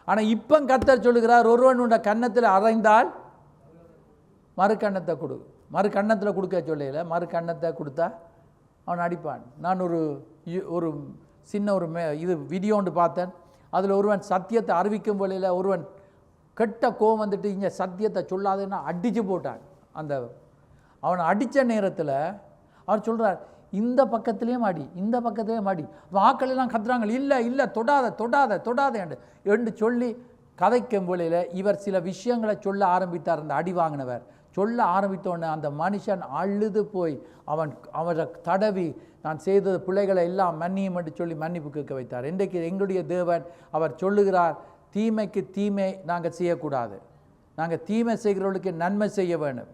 ஆனால் இப்போ கர்த்தர் சொல்லுகிறார், ஒருவன் உண்ட கன்னத்தில் அறைந்தால் மறு கன்னத்தை கொடு. மறு கன்னத்தில் கொடுக்க சொல்லையில், மறு கன்னத்தை கொடுத்தா அவன் அடிப்பான். நான் ஒரு சின்ன இது வீடியோ ஒன்று பார்த்தேன். அதில் ஒருவன் சத்தியத்தை அறிவிக்கும் வழியில் ஒருவன் கெட்ட கோவம் வந்துட்டு இங்கே சத்தியத்தை சொல்லாதுன்னா அடித்து போட்டான். அந்த அவனை அடித்த நேரத்தில் அவர் சொல்கிறார், இந்த பக்கத்துலேயும் அடி, இந்த பக்கத்துலேயும் அடி. வாக்கள் எல்லாம் கத்துறாங்க, இல்லை இல்லை தொடாத தொடாத தொடாத என்று சொல்லி கதைக்கும் வேளையில் இவர் சில விஷயங்களை சொல்ல ஆரம்பித்தார். அந்த அடி வாங்கினவர் சொல்ல ஆரம்பித்தோடனே அந்த மனுஷன் அழுது போய் அவரை தடவி, நான் செய்தது பிள்ளைகளை எல்லாம் மன்னியும் என்று சொல்லி மன்னிப்பு கேட்க வைத்தார். இன்றைக்கு எங்களுடைய தேவன் அவர் சொல்லுகிறார், தீமைக்கு தீமை நாங்கள் செய்யக்கூடாது, நாங்கள் தீமை செய்கிறவர்களுக்கு நன்மை செய்ய வேணும்.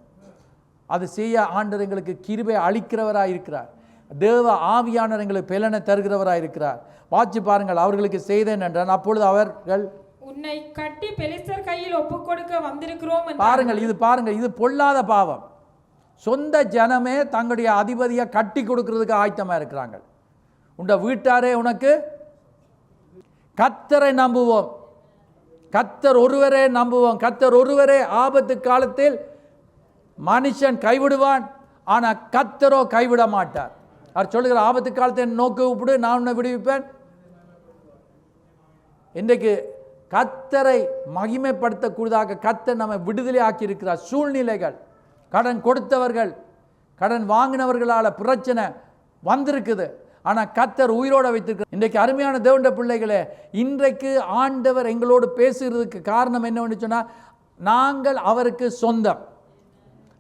அது செய்ய ஆண்டவர் எங்களுக்கு கிருபை அளிக்கிறவராக இருக்கிறார். தேவ ஆவியானவர் எங்களுக்கு பலனை தருகிறவராக இருக்கிறார். வாட்சி பாருங்கள், அவர்களுக்கு செய்தேன் என்றான். அப்பொழுது அவர்கள், உன்னை கட்டி பெலிஸ்தர் கையில் ஒப்புக் கொடுக்க வந்திருக்கிறோம். பாருங்கள், இது பாருங்கள், இது பொல்லாத பாவம். சொந்த ஜனமே தங்களுடைய அதிபதியை கட்டி கொடுக்கிறதுக்கு ஆயத்தமாக இருக்கிறாங்க. உண்ட வீட்டாரே உனக்கு, கர்த்தரை நம்புவோம், கர்த்தர் ஒருவரே நம்புவோம், கர்த்தர் ஒருவரே ஆபத்து காலத்தில் மனுஷன் கைவிடுவான், ஆனால் கர்த்தரோ கைவிட மாட்டார். அவர் சொல்லுகிற, ஆபத்து காலத்தை நோக்கி கூப்பிடு, நான் உன்னை விடுவிப்பேன். இன்றைக்கு கர்த்தரை மகிமைப்படுத்தக்கூடியதாக கர்த்தர் நம்ம விடுதலை ஆக்கி இருக்கிறார். சூழ்நிலைகள், கடன் கொடுத்தவர்கள், கடன் வாங்கினவர்களால் பிரச்சனை வந்திருக்குது, ஆனால் கர்த்தர் உயிரோட வைத்திருக்கிறார். இன்றைக்கு அருமையான தேவனுடைய பிள்ளைகளே, இன்றைக்கு ஆண்டவர் எங்களோடு பேசுகிறதுக்கு காரணம் என்னவென்று சொன்னால், நாங்கள் அவருக்கு சொந்தம்.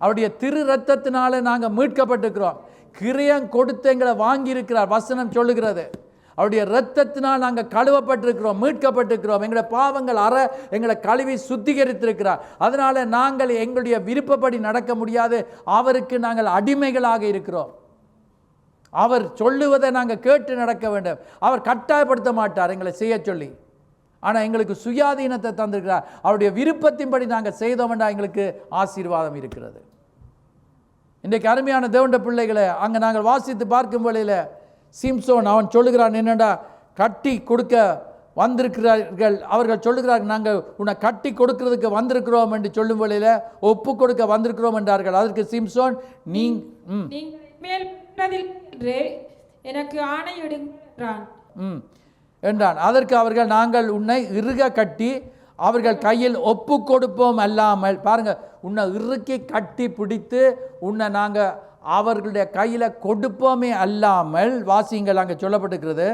அவருடைய திரு ரத்தத்தினால நாங்கள் மீட்கப்பட்டிருக்கிறோம். கிரியம் கொடுத்து எங்களை வாங்கியிருக்கிறார். வசனம் சொல்லுகிறது, அவருடைய இரத்தத்தினால் நாங்கள் கழுவப்பட்டிருக்கிறோம், மீட்கப்பட்டிருக்கிறோம். எங்களுடைய பாவங்கள் எங்களை கழுவி சுத்திகரித்திருக்கிறார். அதனால நாங்கள் எங்களுடைய விருப்பப்படி நடக்க முடியாது, அவருக்கு நாங்கள் அடிமைகளாக இருக்கிறோம். அவர் சொல்லுவதை நாங்கள் கேட்டு நடக்க வேண்டும். அவர் கட்டாயப்படுத்த மாட்டார் எங்களை செய்ய சொல்லி. ஆனால் எங்களுக்கு சுயாதீனத்தை தந்திருக்கிறார். அவருடைய விருப்பத்தின்படி நாங்கள் செய்தோம்னா எங்களுக்கு ஆசீர்வாதம் இருக்கிறது. இன்றைக்கு அருமையான தேவனுடைய பிள்ளைகளை, அங்கே நாங்கள் வாசித்து பார்க்கும் வேளையில் சிம்சோன் அவன் சொல்லுகிறான், என்னடா கட்டி கொடுக்க வந்திருக்கிறார்கள். அவர்கள் சொல்லுகிறார்கள், நாங்கள் உன்னை கட்டி கொடுக்கிறதுக்கு வந்திருக்கிறோம் என்று சொல்லும் வேளையில் ஒப்பு கொடுக்க வந்திருக்கிறோம் என்றார்கள். அதற்கு சிம்சோன், நீங்கள் மேல் என்று எனக்கு ஆணையிடுகிறான் என்றான். அதற்கு அவர்கள், நாங்கள் உன்னை இறுக கட்டி அவர்கள் கையில் ஒப்பு கொடுப்போம் அல்லாமல், பாருங்க, உன்னை இறுக்கி கட்டி பிடித்து உன்னை நாங்கள் அவர்களுடைய கையில் கொடுப்போமே அல்லாமல், வாசிங்கள் அங்கே சொல்லப்பட்டிருக்கிறது,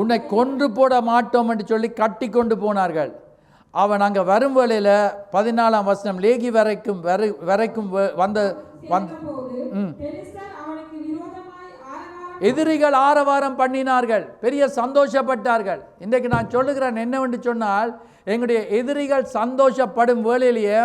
உன்னை கொன்று போட மாட்டோம் என்று சொல்லி கட்டி கொண்டு போனார்கள். அவன் அங்கே வரும் வேளையில் 14ஆம் வசனம், லேகி வரைக்கும் வந்த எதிரிகள் ஆரவாரம் பண்ணினார்கள், பெரிய சந்தோஷப்பட்டார்கள். இன்றைக்கு நான் சொல்லுகிறேன் என்னவென்று சொன்னால், எங்களுடைய எதிரிகள் சந்தோஷப்படும் வேளையிலேயே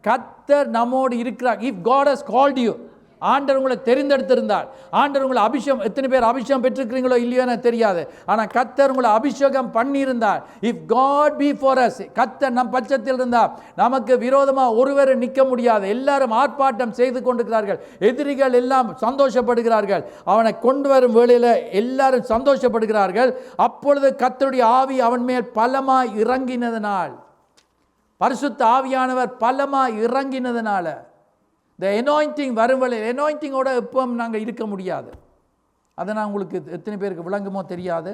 கர்த்தர் நம்மோடு இருக்கிறார். If God has called you, ஆண்டவர் உங்களை தெரிந்தெடுத்திருந்தால், ஆண்டவர் உங்களை அபிஷேகம், எத்தனை பேர் அபிஷேகம் பெற்றிருக்கிறீங்களோ இல்லையோ எனக்கு தெரியாது, ஆனால் கர்த்தர் உங்களை அபிஷேகம் பண்ணியிருந்தால், if God be for us, கர்த்தர் நம் பட்சத்தில் இருந்தால் நமக்கு விரோதமாக ஒருவர் நிற்க முடியாது. எல்லாரும் ஆர்ப்பாட்டம் செய்து கொண்டிருக்கிறார்கள், எதிரிகள் எல்லாம் சந்தோஷப்படுகிறார்கள். அவனை கொண்டு வரும் வேளையில் எல்லாரும் சந்தோஷப்படுகிறார்கள். அப்பொழுது கர்த்தருடைய ஆவி அவன் மேல் பலமாய் இறங்கினதனால், பரிசுத்த ஆவியானவர் பலமாய் இறங்கினதனால, இந்த அனாயிண்டிங் வரும் வேளையில், அனாயிண்டிங்கோட எப்போ நாங்கள் இருக்க முடியாது. அதை நான் உங்களுக்கு எத்தனை பேருக்கு விளங்குமோ தெரியாது.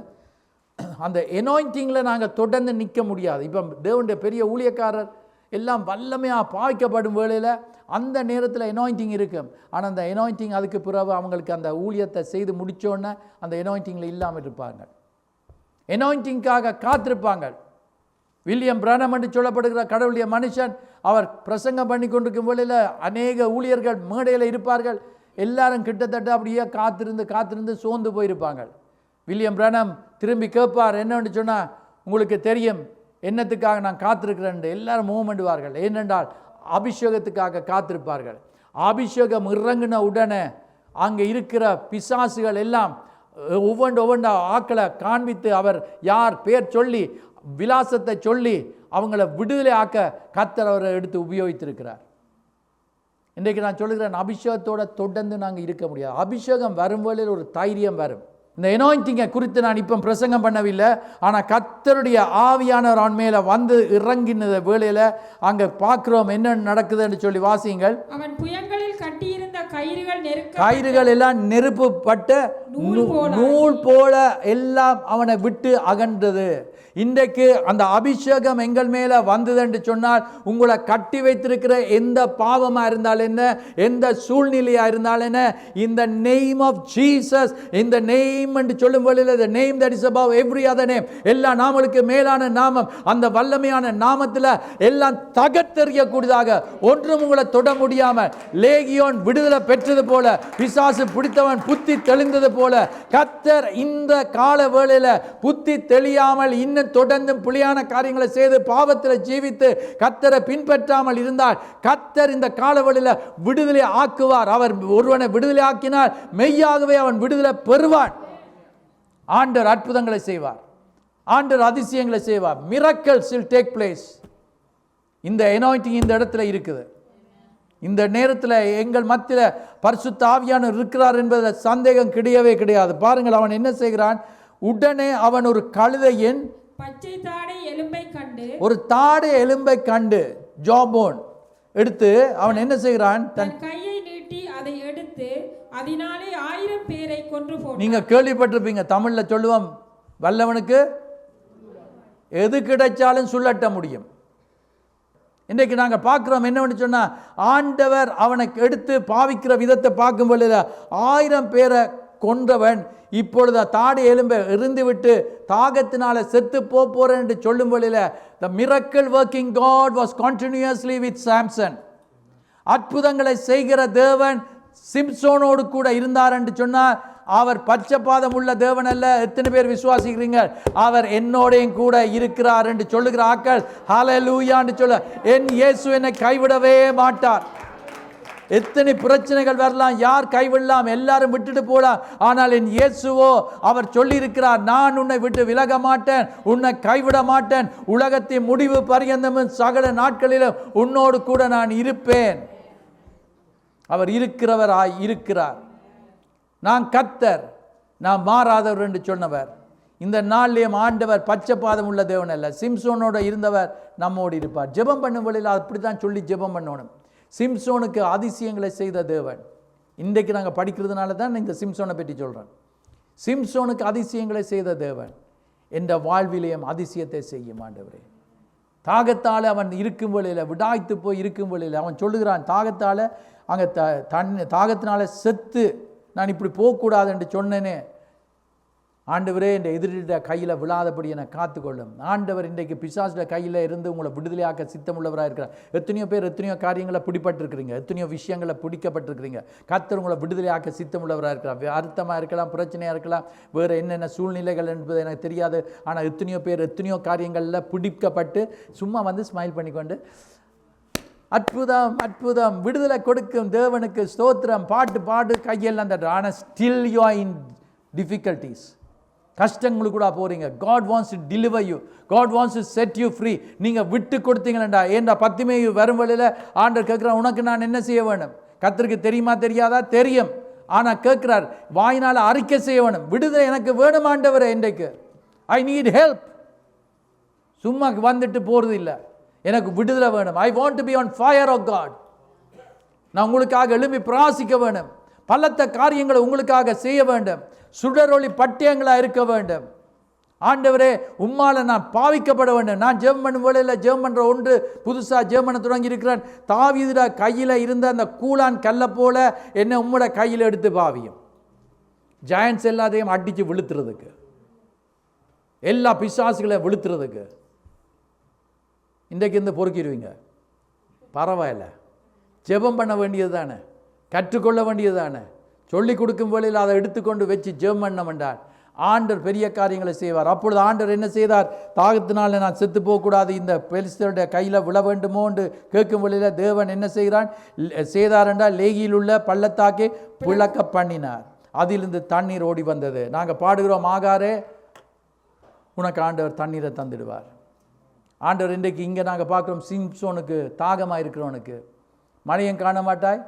அந்த அனாயிண்டிங்கில் நாங்கள் தொடர்ந்து நிற்க முடியாது. இப்போ தேவனுடைய பெரிய ஊழியக்காரர் எல்லாம் வல்லமையாக பாய்க்கப்படும் வேளையில் அந்த நேரத்தில் அனாயிண்டிங் இருக்கும். ஆனால் அந்த அனாயிண்டிங் அதுக்கு பிறகு அவங்களுக்கு அந்த ஊழியத்தை செய்து முடித்தோன்னே அந்த அனாயிண்டிங்கில் இல்லாமல் இருப்பாங்க. அனாயிண்டிங்காக காத்திருப்பாங்க. வில்லியம் பிரானம் என்று சொல்லப்படுகிற கடவுளுடைய மனுஷன், அவர் பிரசங்கம் பண்ணி கொண்டிருக்கும் வேளையில் அநேக ஊழியர்கள் மேடையில் இருப்பார்கள். எல்லாரும் கிட்டத்தட்ட அப்படியே காத்திருந்து சோர்ந்து போயிருப்பாங்க. வில்லியம் பிரானம் திரும்பி கேட்பார், என்னன்னு சொன்னால், உங்களுக்கு தெரியும் என்னத்துக்காக நான் காத்திருக்கிறேன். எல்லாரும் மூமெண்டுவார்கள். ஏனென்றால் அபிஷேகத்துக்காக காத்திருப்பார்கள். அபிஷேகம் இறங்கின உடனே அங்கே இருக்கிற பிசாசுகள் எல்லாம் ஒவ்வொன்றா ஆக்களை காண்பித்து, அவர் யார் பேர் சொல்லி விலாசத்தை சொல்லி அவங்கள விடுதலை ஆக்க கர்த்தர் அவரை எடுத்து உபயோகித்திருக்கிறார். இன்றைக்கு நான் சொல்லுகிறேன், அபிஷேகத்தோட தொடர்ந்து நாங்கள் இருக்க முடியாது. அபிஷேகம் வரும் வேளையில் ஒரு தைரியம் வரும். இந்த அனாயிண்டிங்கை குறித்து நான் இப்போ பிரசங்கம் பண்ணவில்லை, ஆனால் கர்த்தருடைய ஆவியானவர் அவன் மேலே வந்து இறங்கின வேளையில் அங்கே பார்க்குறோம் என்ன நடக்குதுன்னு சொல்லி வாசியுங்கள். அவன் புயங்களில் கட்டியிருந்த கயிறுகள் எல்லாம் நெருப்புப்பட்ட நூல் போல எல்லாம் அவனை விட்டு அகன்றது. இன்றைக்கு அந்த அபிஷேகம் எங்கள் மேலே வந்தது என்று சொன்னால், உங்களை கட்டி வைத்திருக்கிற எந்த பாவமாக இருந்தாலும் என்ன, எந்த சூழ்நிலையாக இருந்தாலும் என்ன, இந்த நேம் ஆஃப் ஜீசஸ், இந்த நேம் என்று சொல்லும் வழியில், the name that is above every other name, எல்லா நாமளுக்கு மேலான நாமம், அந்த வல்லமையான நாமத்தில் எல்லாம் தகர்த்தெறியக்கூடியதாக, ஒன்றும் உங்களை தொட முடியாமல், லேகியோன் விடுதலை பெற்றது போல, பிசாசு பிடித்தவன் புத்தி தெளிந்தது போல, கர்த்தர் இந்த கால வேளையில் புத்தி தெளியாமல் இன்னும் தொடர்ந்து புலியான காரியங்களை செய்து பாவத்தில் ஜீவித்து கர்த்தரை பின்பற்றாமல் இருந்தால், கர்த்தர் இந்த காலவெளியில் விடுதலை ஆக்குவார். அவர் ஒருவனை விடுதலை ஆக்கினால் மெய்யாகவே அவன் விடுதலை பெறுவான். ஆண்டவர் அற்புதங்களை செய்வார், ஆண்டவர் அதிசயங்களை செய்வார். miracles will take place. இந்த அனாயிண்டிங் இந்த இடத்துல இருக்குது. இந்த நேரத்தில் எங்கள் மத்தியில் பரிசுத்த ஆவியானவர் இருக்கிறார் என்பதில் சந்தேகம் கிடையவே கிடையாது. பாருங்கள், அவன் என்ன செய்கிறான்? உடனே அவன் ஒரு கழுதையின் பச்சை தாடை எலும்பை கண்டு, ஒரு தாடை எலும்பை கண்டு, ஜாபோன் எடுத்து அவன் என்ன செய்கிறான்? தன் கையை நீட்டி அதை எடுத்து அதனாலே 1000 பேரை கொன்று போட்டான். நீங்க கேள்விப்பட்டிருப்பீங்க, தமிழ்ல சொல்லுவோம், வல்லவனுக்கு எது கிடைச்சாலும் சொல்லட்ட முடியும். இன்றைக்கு நாங்கள் பார்க்குறோம் என்னவென்னு சொன்னால், ஆண்டவர் அவனை எடுத்து பாவிக்கிற விதத்தை பார்க்கும் பொழுது 1000 பேரை கொன்றவன் இப்பொழுது தாடி எலும்பை எறிந்துவிட்டு தாகத்தினால செத்து போறேன் என்று சொல்லும் பொழுது, the miracle working God was continuously with Samson. அற்புதங்களை செய்கிற தேவன் சிம்சோனோடு கூட இருந்தார் என்று சொன்னார். அவர் பட்சபாதம் உள்ள தேவன் அல்ல. எத்தனை பேர் விசுவாசிக்கிறீங்க? அவர் என்னோடையும் கூட இருக்கிறார் என்று சொல்லுகிற ஆக்கள் ஹல்லேலூயா என்று சொல்ல, என் இயேசு என்னை கைவிடவே மாட்டார். எத்தனை பிரச்சனைகள் வரலாம், யார் கைவிடலாம், எல்லாரும் விட்டுட்டு போகலாம், ஆனால் என் இயேசுவோ அவர் சொல்லி இருக்கிறார், நான் உன்னை விட்டு விலக மாட்டேன், உன்னை கைவிட மாட்டேன், உலகத்தின் முடிவு பரியந்தமும் சகல நாட்களிலும் உன்னோடு கூட நான் இருப்பேன். அவர் இருக்கிறவராய் இருக்கிறார். நான் கர்த்தர், நான் மாறாதவர் என்று சொன்னவர். இந்த நாளிலேயும் ஆண்டவர் பச்சைப்பாதம் உள்ள தேவன் அல்ல. சிம்சோனோட இருந்தவர் நம்மோடு இருப்பார். ஜெபம் பண்ணும் வழியில் அப்படித்தான் சொல்லி ஜெபம் பண்ணணும். சிம்சோனுக்கு அதிசயங்களை செய்த தேவன். இன்றைக்கு நாங்கள் படிக்கிறதுனால தான் இந்த சிம்சோனை பற்றி சொல்கிறேன். சிம்சோனுக்கு அதிசயங்களை செய்த தேவன் என்ற வாழ்விலேயும் அதிசயத்தை செய்யும் ஆண்டவரே. தாகத்தால் அவன் இருக்கும் வழியில், விடாய்த்து போய் இருக்கும் வழியில் அவன் சொல்லுகிறான், தாகத்தால் அங்கே தாகத்தினால செத்து நான் இப்படி போகக்கூடாது என்று சொன்னேனே. ஆண்டவரே, இந்த எதிரிட கையில் விழாதபடி என்னை காத்துக்கொள்ளும். ஆண்டவர் இன்றைக்கு பிசாசுட கையில் இருந்து உங்களை விடுதலையாக்க சித்தமுள்ளவராக இருக்கிறார். எத்தனையோ பேர் எத்தனையோ காரியங்களை பிடிபட்டிருக்கிறீங்க, எத்தனையோ விஷயங்களை பிடிக்கப்பட்டிருக்கிறீங்க. கர்த்தர் உங்களை விடுதலையாக்க சித்தமுள்ளவராக இருக்கிறார். அர்த்தமாக இருக்கலாம், பிரச்சனையாக இருக்கலாம், வேறு என்னென்ன சூழ்நிலைகள் என்பது எனக்கு தெரியாது. ஆனால் எத்தனையோ பேர் எத்தனையோ காரியங்களில் பிடிக்கப்பட்டு சும்மா வந்து ஸ்மைல் பண்ணிக்கொண்டு அற்புதம் அற்புதம் விடுதலை கொடுக்கும் தேவனுக்கு ஸ்தோத்திரம் பாட்டு கையெல்லாம் தட்டு. ஆனால் still you are in difficulties, கஷ்டங்களுக்கு கூட போகிறீங்க. God wants to deliver you, God wants to set you free. நீங்கள் விட்டு கொடுத்தீங்களா? ஏன்டா பத்துமே வரும் வழியில் ஆண்டவர் கேட்குறான், உனக்கு நான் என்ன செய்ய வேணும்? கர்த்தருக்கு தெரியுமா தெரியாதா? தெரியும். ஆனால் கேட்குறார், வாயினால் அறிக்கை செய்ய வேணும். விடுதலை எனக்கு வேணும் ஆண்டவரே, இன்றைக்கு ஐ நீட் ஹெல்ப். சும்மா வந்துட்டு போகிறது இல்லை, எனக்கு விடுதலை வேணும். I want to be on fire of God. நான் உங்களுக்காக எழும்பி பிராசிக்க வேணும். பலத்த காரியங்களை உங்களுக்காக செய்ய வேண்டும். சுடரொளி பட்டியங்களாக இருக்க வேண்டும். ஆண்டவரே, உம்மால நான் பாவிக்கப்பட வேண்டும். நான் ஜெபம் பண்ணும் வேளையில் ஜெபம் பண்ணுற ஒன்று புதுசாக ஜெபம் பண்ண தொடங்கி இருக்கிறேன். தாவீதுட கையில் இருந்த அந்த கூழான் கல்லை போல என்னை உம்மோட கையில் எடுத்து பாவியும். ஜாயன்ஸ் எல்லாத்தையும் அடித்து விழுத்துறதுக்கு, எல்லா பிசாசுகளை விழுத்துறதுக்கு இன்றைக்கு இந்த பொறுக்கிடுவீங்க. பரவாயில்ல, ஜெபம் பண்ண வேண்டியது தானே, கற்றுக்கொள்ள வேண்டியது தானே. சொல்லிக் கொடுக்கும் வேளையில் அதை எடுத்துக்கொண்டு வச்சு ஜெபம் பண்ண வேண்டாம். ஆண்டவர் பெரிய காரியங்களை செய்வார். அப்பொழுது ஆண்டவர் என்ன செய்தார்? தாகத்தினால நான் செத்து போகக்கூடாது, இந்த பெலிஸ்தருடைய கையில் விழ வேண்டுமோ என்று கேட்கும் வேளையில் தேவன் என்ன செய்தார் என்றால் லேகியில் உள்ள பள்ளத்தாக்கை பிளக்க பண்ணினார். அதிலிருந்து தண்ணீர் ஓடி வந்தது. நாங்கள் பாடுகிறோம், ஆகாரே உனக்கு ஆண்டவர் தண்ணீரை தந்துடுவார். ஆண்டவர் இன்றைக்கு இங்கே நாங்கள் பார்க்குறோம், சிம்சோனுக்கு தாகமாக இருக்கிறவனுக்கு மழையும் காண மாட்டாய்,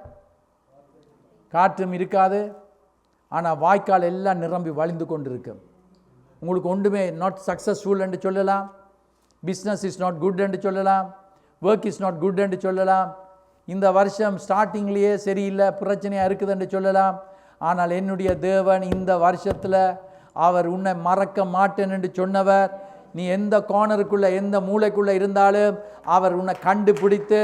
காற்றும் இருக்காது, ஆனால் வாய்க்கால் எல்லாம் நிரம்பி வழிந்து கொண்டு இருக்கும். உங்களுக்கு ஒன்றுமே நாட் சக்ஸஸ்ஃபுல் என்று சொல்லலாம், பிஸ்னஸ் இஸ் நாட் குட் என்று சொல்லலாம், ஒர்க் இஸ் நாட் குட் என்று சொல்லலாம், இந்த வருஷம் ஸ்டார்டிங்லேயே சரியில்லை, பிரச்சனையாக இருக்குது என்று சொல்லலாம். ஆனால் என்னுடைய தேவன் இந்த வருஷத்தில் அவர் உன்னை மறக்க மாட்டேன் என்று சொன்னவர். நீ எந்த கார்னருக்குள்ளே எந்த மூளைக்குள்ளே இருந்தாலும் அவர் உன்னை கண்டுபிடித்து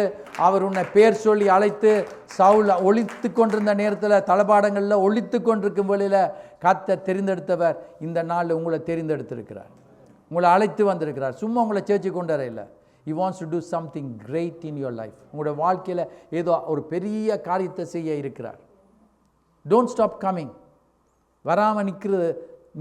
அவர் உன்னை பேர் சொல்லி அழைத்து சவுல் ஒழித்து கொண்டிருந்த நேரத்தில் தளபாடங்களில் ஒழித்து கொண்டிருக்கும் வழியில் கர்த்தர் தெரிந்தெடுத்தவர் இந்த நாளில் உங்களை தெரிந்தெடுத்திருக்கிறார், உங்களை அழைத்து வந்திருக்கிறார். சும்மா உங்களை சேர்ச்சி கொண்டு வர இல்லை. He wants to do something great in your life. உங்களுடைய வாழ்க்கையில் ஏதோ ஒரு பெரிய காரியத்தை செய்ய இருக்கிறார். Don't stop coming. வராமல் நிற்கிறது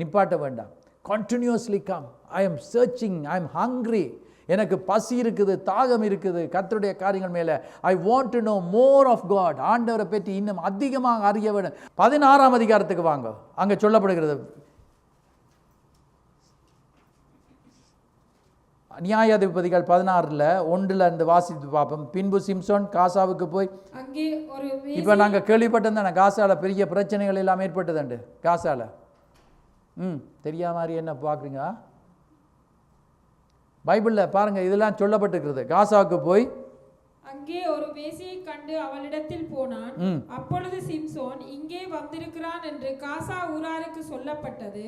நிப்பாட்ட வேண்டாம். Continuously come. I am searching, I am hungry. எனக்கு பசி இருக்குது, தாகம் இருக்குது கர்த்தருடைய காரியங்கள் மேலே. I want to know more of God. ஆண்டவரை பற்றி இன்னும் அதிகமாக அறிய வேண்டும். 16ஆம் அதிகாரத்துக்கு வாங்க. அங்கே சொல்லப்படுகிறது, நியாயாதிபதிகள் 16 1 இருந்து வாசித்து பார்ப்போம். பின்பு சிம்சோன் காசாவுக்கு போய், அங்கே ஒரு இப்போ நாங்கள் கேள்விப்பட்டிருந்தேன் காசால பெரிய பிரச்சனைகள் எல்லாம் ஏற்பட்டதுண்டு. காசால தெரியாத மாதிரி என்ன பார்க்குறீங்க? பைபிளில் பாருங்கள், இதெல்லாம் சொல்லப்பட்டிருக்கிறது. காசாவுக்கு போய் அங்கே ஒரு வேசியை கண்டு அவளிடத்தில் போனான். அப்பொழுது சிம்சோன் இங்கே வந்திருக்கிறான் என்று காசா ஊராருக்கு சொல்லப்பட்டது.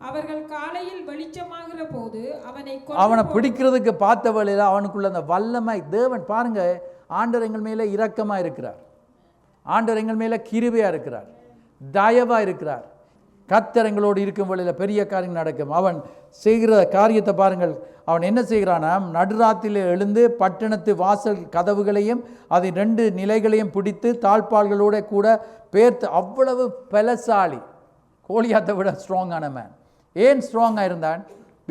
அவர்கள் காலையில் வெளிச்சமாகிற போது அவனை பிடிக்கிறதுக்கு பார்த்த வேளையில் அவனுக்குள்ள அந்த வல்லமை தேவன் பாருங்க. ஆண்டவர் எங்கள் மேலே இரக்கமா இருக்கிறார், ஆண்டவர் எங்கள் மேலே கிருபையா இருக்கிறார், தயவா இருக்கிறார். கர்த்தர் எங்களோடு இருக்கும் வழியில் பெரிய காரியம் நடக்கும். அவன் செய்கிற காரியத்தை பாருங்கள். அவன் என்ன செய்கிறானா, நடுராத்திரில் எழுந்து பட்டணத்து வாசல் கதவுகளையும் அதை 2 நிலைகளையும் பிடித்து தாழ்பால்களோட கூட பேர்த்து. அவ்வளவு பலசாலி, கோலியாத்தை விட ஸ்ட்ராங்கான மேன். ஏன் ஸ்ட்ராங்காக இருந்தான்?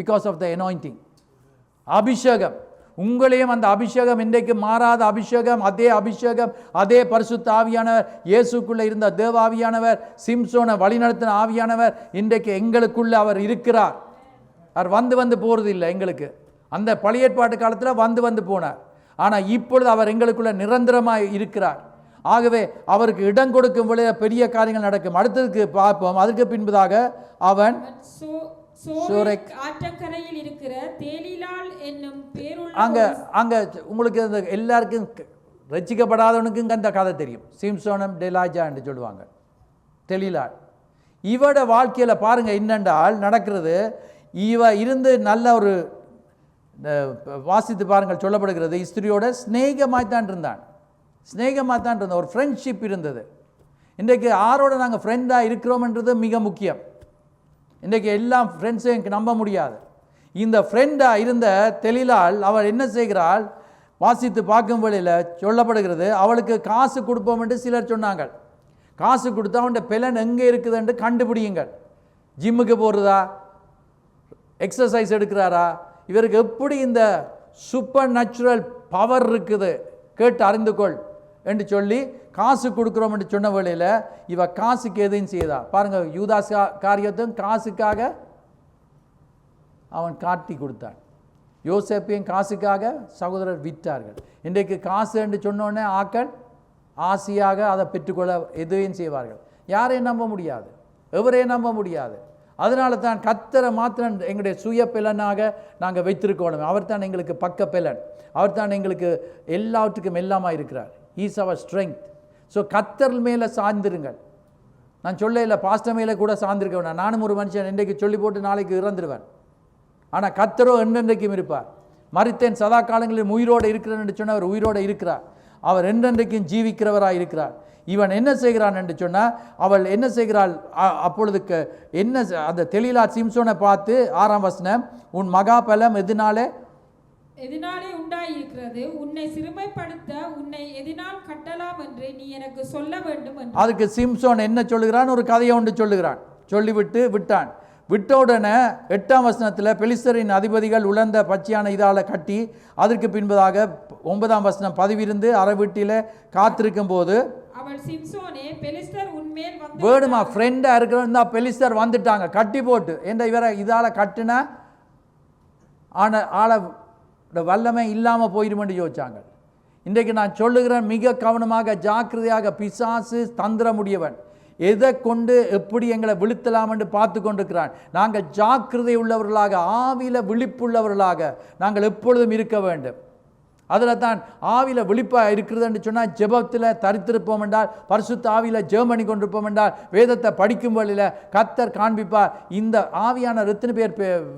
பிகாஸ் ஆஃப் த அனாயிண்டிங், அபிஷேகம். உங்களையும் அந்த அபிஷேகம் இன்றைக்கு மாறாத அபிஷேகம், அதே அபிஷேகம், அதே பரிசுத்த ஆவியானவர், இயேசுக்குள்ளே இருந்த தேவ ஆவியானவர், சிம்சோனை வழிநடத்தின ஆவியானவர் இன்றைக்கு எங்களுக்குள்ள அவர் இருக்கிறார். அவர் வந்து போகிறது இல்லை எங்களுக்கு. அந்த பழைய ஏற்பாட்டு காலத்தில் வந்து போனார். ஆனால் இப்பொழுது அவர் எங்களுக்குள்ள நிரந்தரமாக இருக்கிறார். ஆகவே அவருக்கு இடம் கொடுக்கும் வழியில் பெரிய காரியங்கள் நடக்கும். அடுத்ததுக்கு பார்ப்போம். அதற்கு பின்பதாக அவன் சோரெக் ஆற்றங்கரையில் இருக்கிற தேலிலால் என்னும் பேருள்ள அங்க உங்களுக்கு அந்த எல்லாருக்கும் ரட்சிக்கப்படாதவனுக்கும் அந்த கதை தெரியும். சிம்சோனம் டெலாஜா என்று சொல்லுவாங்க. தெலிலால் இவட வாழ்க்கையில் பாருங்க என்னென்றால் நடக்கிறது. இவ இருந்து நல்ல ஒரு வாசித்து பாருங்கள், சொல்லப்படுகிறது ஸ்திரியோட ஸ்நேகமாய்த்தான் இருந்தான். ஸ்நேகமாய்த்தான் இருந்தான், ஒரு ஃப்ரெண்ட்ஷிப் இருந்தது. இன்றைக்கு யாரோட நாங்கள் ஃப்ரெண்டாக இருக்கிறோம்ன்றது மிக முக்கியம். இன்றைக்கு எல்லாம் ஃப்ரெண்ட்ஸையும் நம்ப முடியாது. இந்த ஃப்ரெண்டாக இருந்த தெளிலால் அவள் என்ன செய்கிறாள், வாசித்து பார்க்கும் வழியில் சொல்லப்படுகிறது, அவளுக்கு காசு கொடுப்போம் என்று சிலர் சொன்னாங்க. காசு கொடுத்தா அவன் பெலன் எங்கே இருக்குது என்று கண்டுபிடியுங்கள். ஜிம்முக்கு போகிறதா, எக்ஸசைஸ் எடுக்கிறாரா, இவருக்கு எப்படி இந்த சூப்பர் நேச்சுரல் பவர் இருக்குது கேட்டு அறிந்து கொள் என்று சொல்லி காசு கொடுக்குறோம் என்று சொன்ன வேளையில் இவ காசுக்கு எதையும் செய்தா பாருங்க. யூதாஸ் காரியத்தையும் காசுக்காக அவன் காட்டி கொடுத்தான். யோசேப்பையும் காசுக்காக சகோதரர் விற்றார்கள். இன்றைக்கு காசு என்று சொன்னோடனே ஆக்கள் ஆசையாக அதை பெற்றுக்கொள்ள எதையும் செய்வார்கள். யாரையும் நம்ப முடியாது, எவரையும் நம்ப முடியாது. அதனால தான் கர்த்தரை மாத்திரம் எங்களுடைய சுய பெலனாக நாங்கள் வைத்திருக்கணும். அவர் தான் எங்களுக்கு பக்க பெலன், அவர் தான் எங்களுக்கு எல்லாவற்றுக்கும் எல்லாமாக இருக்கிறார். Is our strength. ஸோ கர்த்தர் மேலே சார்ந்திருங்கள். நான் சொல்ல இல்லை பாஸ்டர் மேலே கூட சார்ந்திருக்க வேண்டாம். நானும் ஒரு மனுஷன், இன்றைக்கு சொல்லி போட்டு நாளைக்கு இறந்துடுவேன். ஆனால் கர்த்தரோ என்றென்றைக்கும் இருப்பார். மரித்தேன் சதா காலங்களில் உயிரோடு இருக்கிறேன் என்று சொன்னால் அவர் உயிரோடு இருக்கிறார். அவர் என்றென்றைக்கும் ஜீவிக்கிறவராக இருக்கிறார். இவன் என்ன செய்கிறான் என்று சொன்னால், அவள் என்ன செய்கிறாள், அப்பொழுதுக்கு என்ன அந்த தெளிலா சிம்சோனை பார்த்து 6ஆம் வசனம், உன் மகாபலம் எதனாலே உண்டாயிருக்கிறது, உன்னை சிறுமைப்படுத்த உன்னை எதனால் கட்டலாம் என்று நீ எனக்கு சொல்ல வேண்டும் என்று. அதுக்கு சிம்சோன் என்ன சொல்லுகிறான், ஒரு கதையை ஒன்று சொல்லுகிறான். சொல்லிவிட்டு விட்டான். விட்ட உடனே 8ஆம் வசனத்தில் பெலிஸ்தரின் அதிபதிகள் உலர்ந்த பச்சையான இதால் கட்டி, அதற்கு பின்பதாக 9ஆம் வசனம் பதிவிருந்து அறை வீட்டில் காத்திருக்கும் போது அவள் சிம்சோனே பெலிஸ்தர் உன்மேல் வந்து வேணுமா ஃப்ரெண்டாக இருக்கிற பெலிஸ்தர் வந்துட்டாங்க கட்டி போட்டு. என்ற இவரை இதால் கட்டினா ஆளை வல்லமை இல்லாமல் போயிடுமென்று யோசிச்சாங்க. இன்றைக்கு நான் சொல்லுகிறேன், மிக கவனமாக ஜாக்கிரதையாக. பிசாசு தந்திர முடியவன், எதை கொண்டு எப்படி எங்களை விழுத்தலாம் என்று பார்த்து கொண்டிருக்கிறான். நாங்கள் ஜாக்கிரதை உள்ளவர்களாக, ஆவியில் விழிப்புள்ளவர்களாக நாங்கள் எப்பொழுதும் இருக்க வேண்டும். அதில் தான் ஆவியில் விழிப்பாக இருக்கிறது என்று சொன்னால், ஜெபத்தில் தரித்திருப்போம் என்றால், பரிசுத்த ஆவியில் ஜெபம் பண்ணி கொண்டிருப்போம் என்றால், வேதத்தை படிக்கும் வழியில் கர்த்தர் காண்பிப்பார். இந்த ஆவியானவர் எத்தனை பேர்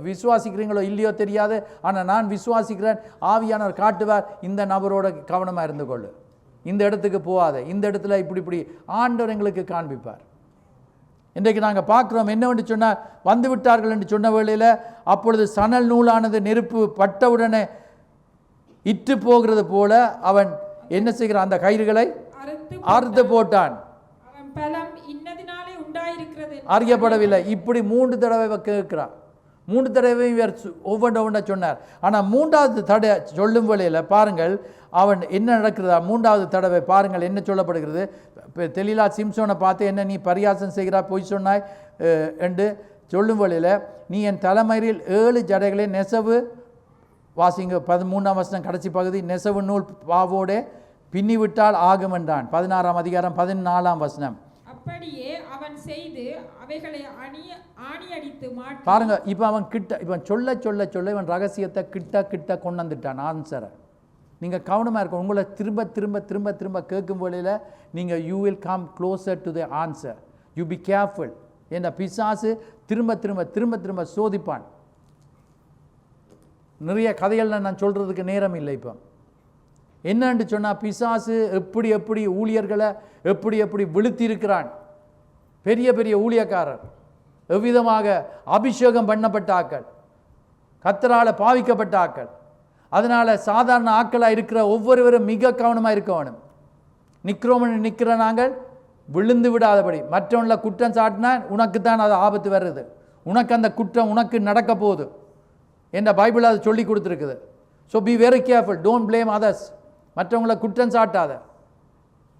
விசுவாசிக்கிறீங்களோ இல்லையோ தெரியாது, ஆனால் நான் விசுவாசிக்கிறேன். ஆவியானவர் காட்டுவார், இந்த நபரோட கவனமாக இருந்து கொள்ளு, இந்த இடத்துக்கு போகாத, இந்த இடத்துல இப்படி ஆண்டவர் எங்களுக்கு காண்பிப்பார். இன்றைக்கு நாங்கள் பார்க்குறோம் என்னவென்று சொன்னால், வந்து விட்டார்கள் என்று சொன்ன வேளையில் அப்பொழுது சணல் நூலானது நெருப்பு பட்டவுடனே இட்டு போகிறது போல அவன் என்ன செய்கிறான், அந்த கயிறுகளை அறுத்து போட்டான். அறியப்படவில்லை. இப்படி 3 தடவை கேட்கிறான். 3 தடவை இவர் ஒவ்வொன்றை சொன்னார். ஆனால் 3வது தடவை சொல்லும் வேளையில் பாருங்கள் அவன் என்ன நடக்கிறதா. 3வது தடவை பாருங்கள் என்ன சொல்லப்படுகிறது. தெளிலா சிம்சோனை பார்த்து, என்ன நீ பரியாசம் செய்கிறாய், பொய் சொன்னாய் என்று சொல்லும் வேளையில், நீ என் தலைமயிரில் 7 ஜடைகளை நெசவு, வாசிங்க 13ஆம் வசனம் கடைசி பகுதி, நெசவு நூல் பாவோடே பின்னி விட்டால் ஆகும் என்றான். 16ஆம் அதிகாரம் 14ஆம் வசனம். அப்படியே அவன் செய்து அவைகளை ஆணி அடித்து மாட்டி. பாருங்க, இப்போ அவன் கிட்ட, இப்போ சொல்ல சொல்ல சொல்ல இவன் ரகசியத்தை கிட்ட கொண்டு வந்துட்டான் ஆன்சரை. நீங்கள் கவனமாக இருக்கணும். உங்களை திரும்ப திரும்ப திரும்ப திரும்ப கேட்கும் வழியில் நீங்கள் you will come closer to the answer. You be careful. என்ற பிசாசு திரும்ப திரும்ப திரும்ப திரும்ப சோதிப்பான். நிறைய கதைகள் நான் சொல்கிறதுக்கு நேரம் இல்லை. இப்போ என்னன்னு சொன்னால், பிசாசு எப்படி ஊழியர்களை எப்படி விழுத்திருக்கிறான். பெரிய பெரிய ஊழியக்காரர், எவ்விதமாக அபிஷேகம் பண்ணப்பட்ட ஆக்கள், கர்த்தரால் பாவிக்கப்பட்ட ஆக்கள். அதனால் சாதாரண ஆக்களாக இருக்கிற ஒவ்வொருவரும் மிக கவனமாக இருக்க வேணும். நிற்கிற நாங்கள் விழுந்து விடாதபடி. மற்றவங்கள குற்றம் சாட்டினா உனக்கு தான் அது ஆபத்து வருது, உனக்கு அந்த குற்றம் உனக்கு நடக்க போகுது என்ற பைபிள் அது சொல்லி கொடுத்துருக்குது. So be very careful, don't blame others. மற்றவங்களை குற்றம் சாட்டாத.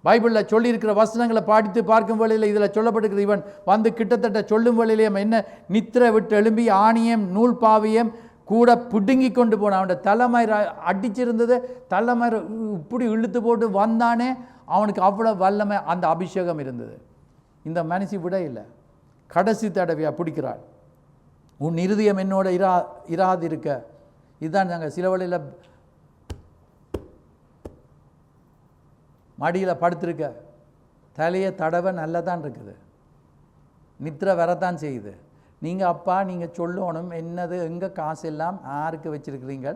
பைபிளில் சொல்லியிருக்கிற வசனங்களை படித்து பார்க்கும் வழியில் இதில் சொல்லப்பட்டிருக்கிறது. இவன் வந்து கிட்டத்தட்ட சொல்லும் வழியிலே என்ன, நித்திரை விட்டு எழும்பி ஆணியம் நூல் பாவியம் கூட பிடுங்கி கொண்டு போனான். அவனோட தலைமயிர அடிச்சிருந்தது, தலைமயிர இப்படி இழுத்து போட்டு வந்தானே, அவனுக்கு அவ்வளோ வல்லமை, அந்த அபிஷேகம் இருந்தது. இந்த மனுஷி விட இல்லை, கடைசி தடவையாக பிடிக்கிறாள். உன் இருதயம் என்னோட இராது இருக்க. இதுதான் நாங்கள் சில வழியில் மடியில் படுத்திருக்க, தலையை தடவை நல்லதான் இருக்குது, நித்திரை வரத்தான் செய்யுது. நீங்கள் அப்பா நீங்கள் சொல்லணும் என்னது, எங்கே காசு எல்லாம் யாருக்கு வச்சுருக்கிறீங்க,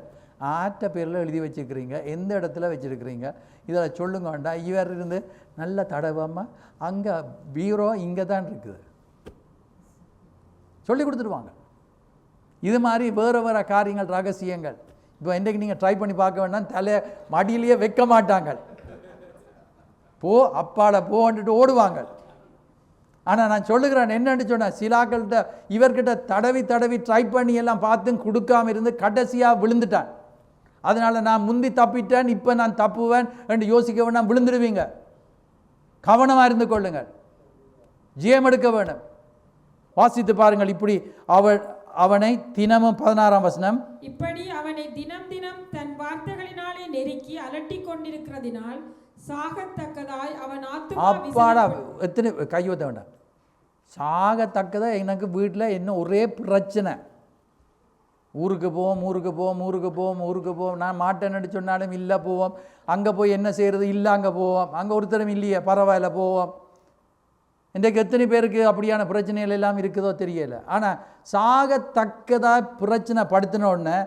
ஆற்ற பேரில் எழுதி வச்சுருக்கிறீங்க, எந்த இடத்துல வச்சுருக்கிறீங்க, இதில் சொல்லுங்க வேண்டாம். இவர் இருந்து நல்ல தடவாமல் அங்கே பீரோ இங்கே தான் இருக்குது சொல்லி கொடுத்துருவாங்க. இது மாதிரி வேறு வேறு காரியங்கள், ரகசியங்கள். இப்போ இன்றைக்கு நீங்கள் ட்ரை பண்ணி பார்க்க வேண்டாம், தலை மடியிலேயே வைக்க மாட்டாங்க. போ அப்பாட போன்ட்டு ஓடுவாங்க. ஆனால் நான் சொல்லுகிறேன் என்னன்னு சொன்னேன், சிலாக்கள்கிட்ட இவர்கிட்ட தடவி தடவி ட்ரை பண்ணி எல்லாம் பார்த்தும் கொடுக்காம இருந்து கடைசியாக விழுந்துட்டான். அதனால் நான் முந்தி தப்பிட்டேன், இப்போ நான் தப்புவேன் என்று யோசிக்க வேண்டாம், விழுந்துடுவீங்க. கவனமாக இருந்து கொள்ளுங்கள், ஜெயம் எடுக்க வேணும். வாசித்து பாருங்கள். இப்படி அவனை தினமும் 16ஆம் வசனம், இப்படி அவனை தினம் தினம் தன் வார்த்தைகளினாலே நெருக்கி அலட்டி கொண்டிருக்கிறதினால் சாகத்தக்கதாய் அவன் அப்பாடா எத்தனை கையொத்த வேண்டாம். சாகத்தக்கதா எனக்கு வீட்டில் என்ன ஒரே பிரச்சனை, ஊருக்கு போவோம் ஊருக்கு போவோம் ஊருக்கு போவோம் ஊருக்கு போவோம். நான் மாட்டேன்னு சொன்னாலும் இல்லை போவோம், அங்கே போய் என்ன செய்கிறது, இல்லை அங்கே போவோம், அங்கே ஒருத்தரும் இல்லையே பரவாயில்ல போவோம். இன்றைக்கு எத்தனை பேருக்கு அப்படியான பிரச்சனைகள் எல்லாம் இருக்குதோ தெரியல. ஆனால் சாகத்தக்கதாக பிரச்சனை படுத்தின உடனே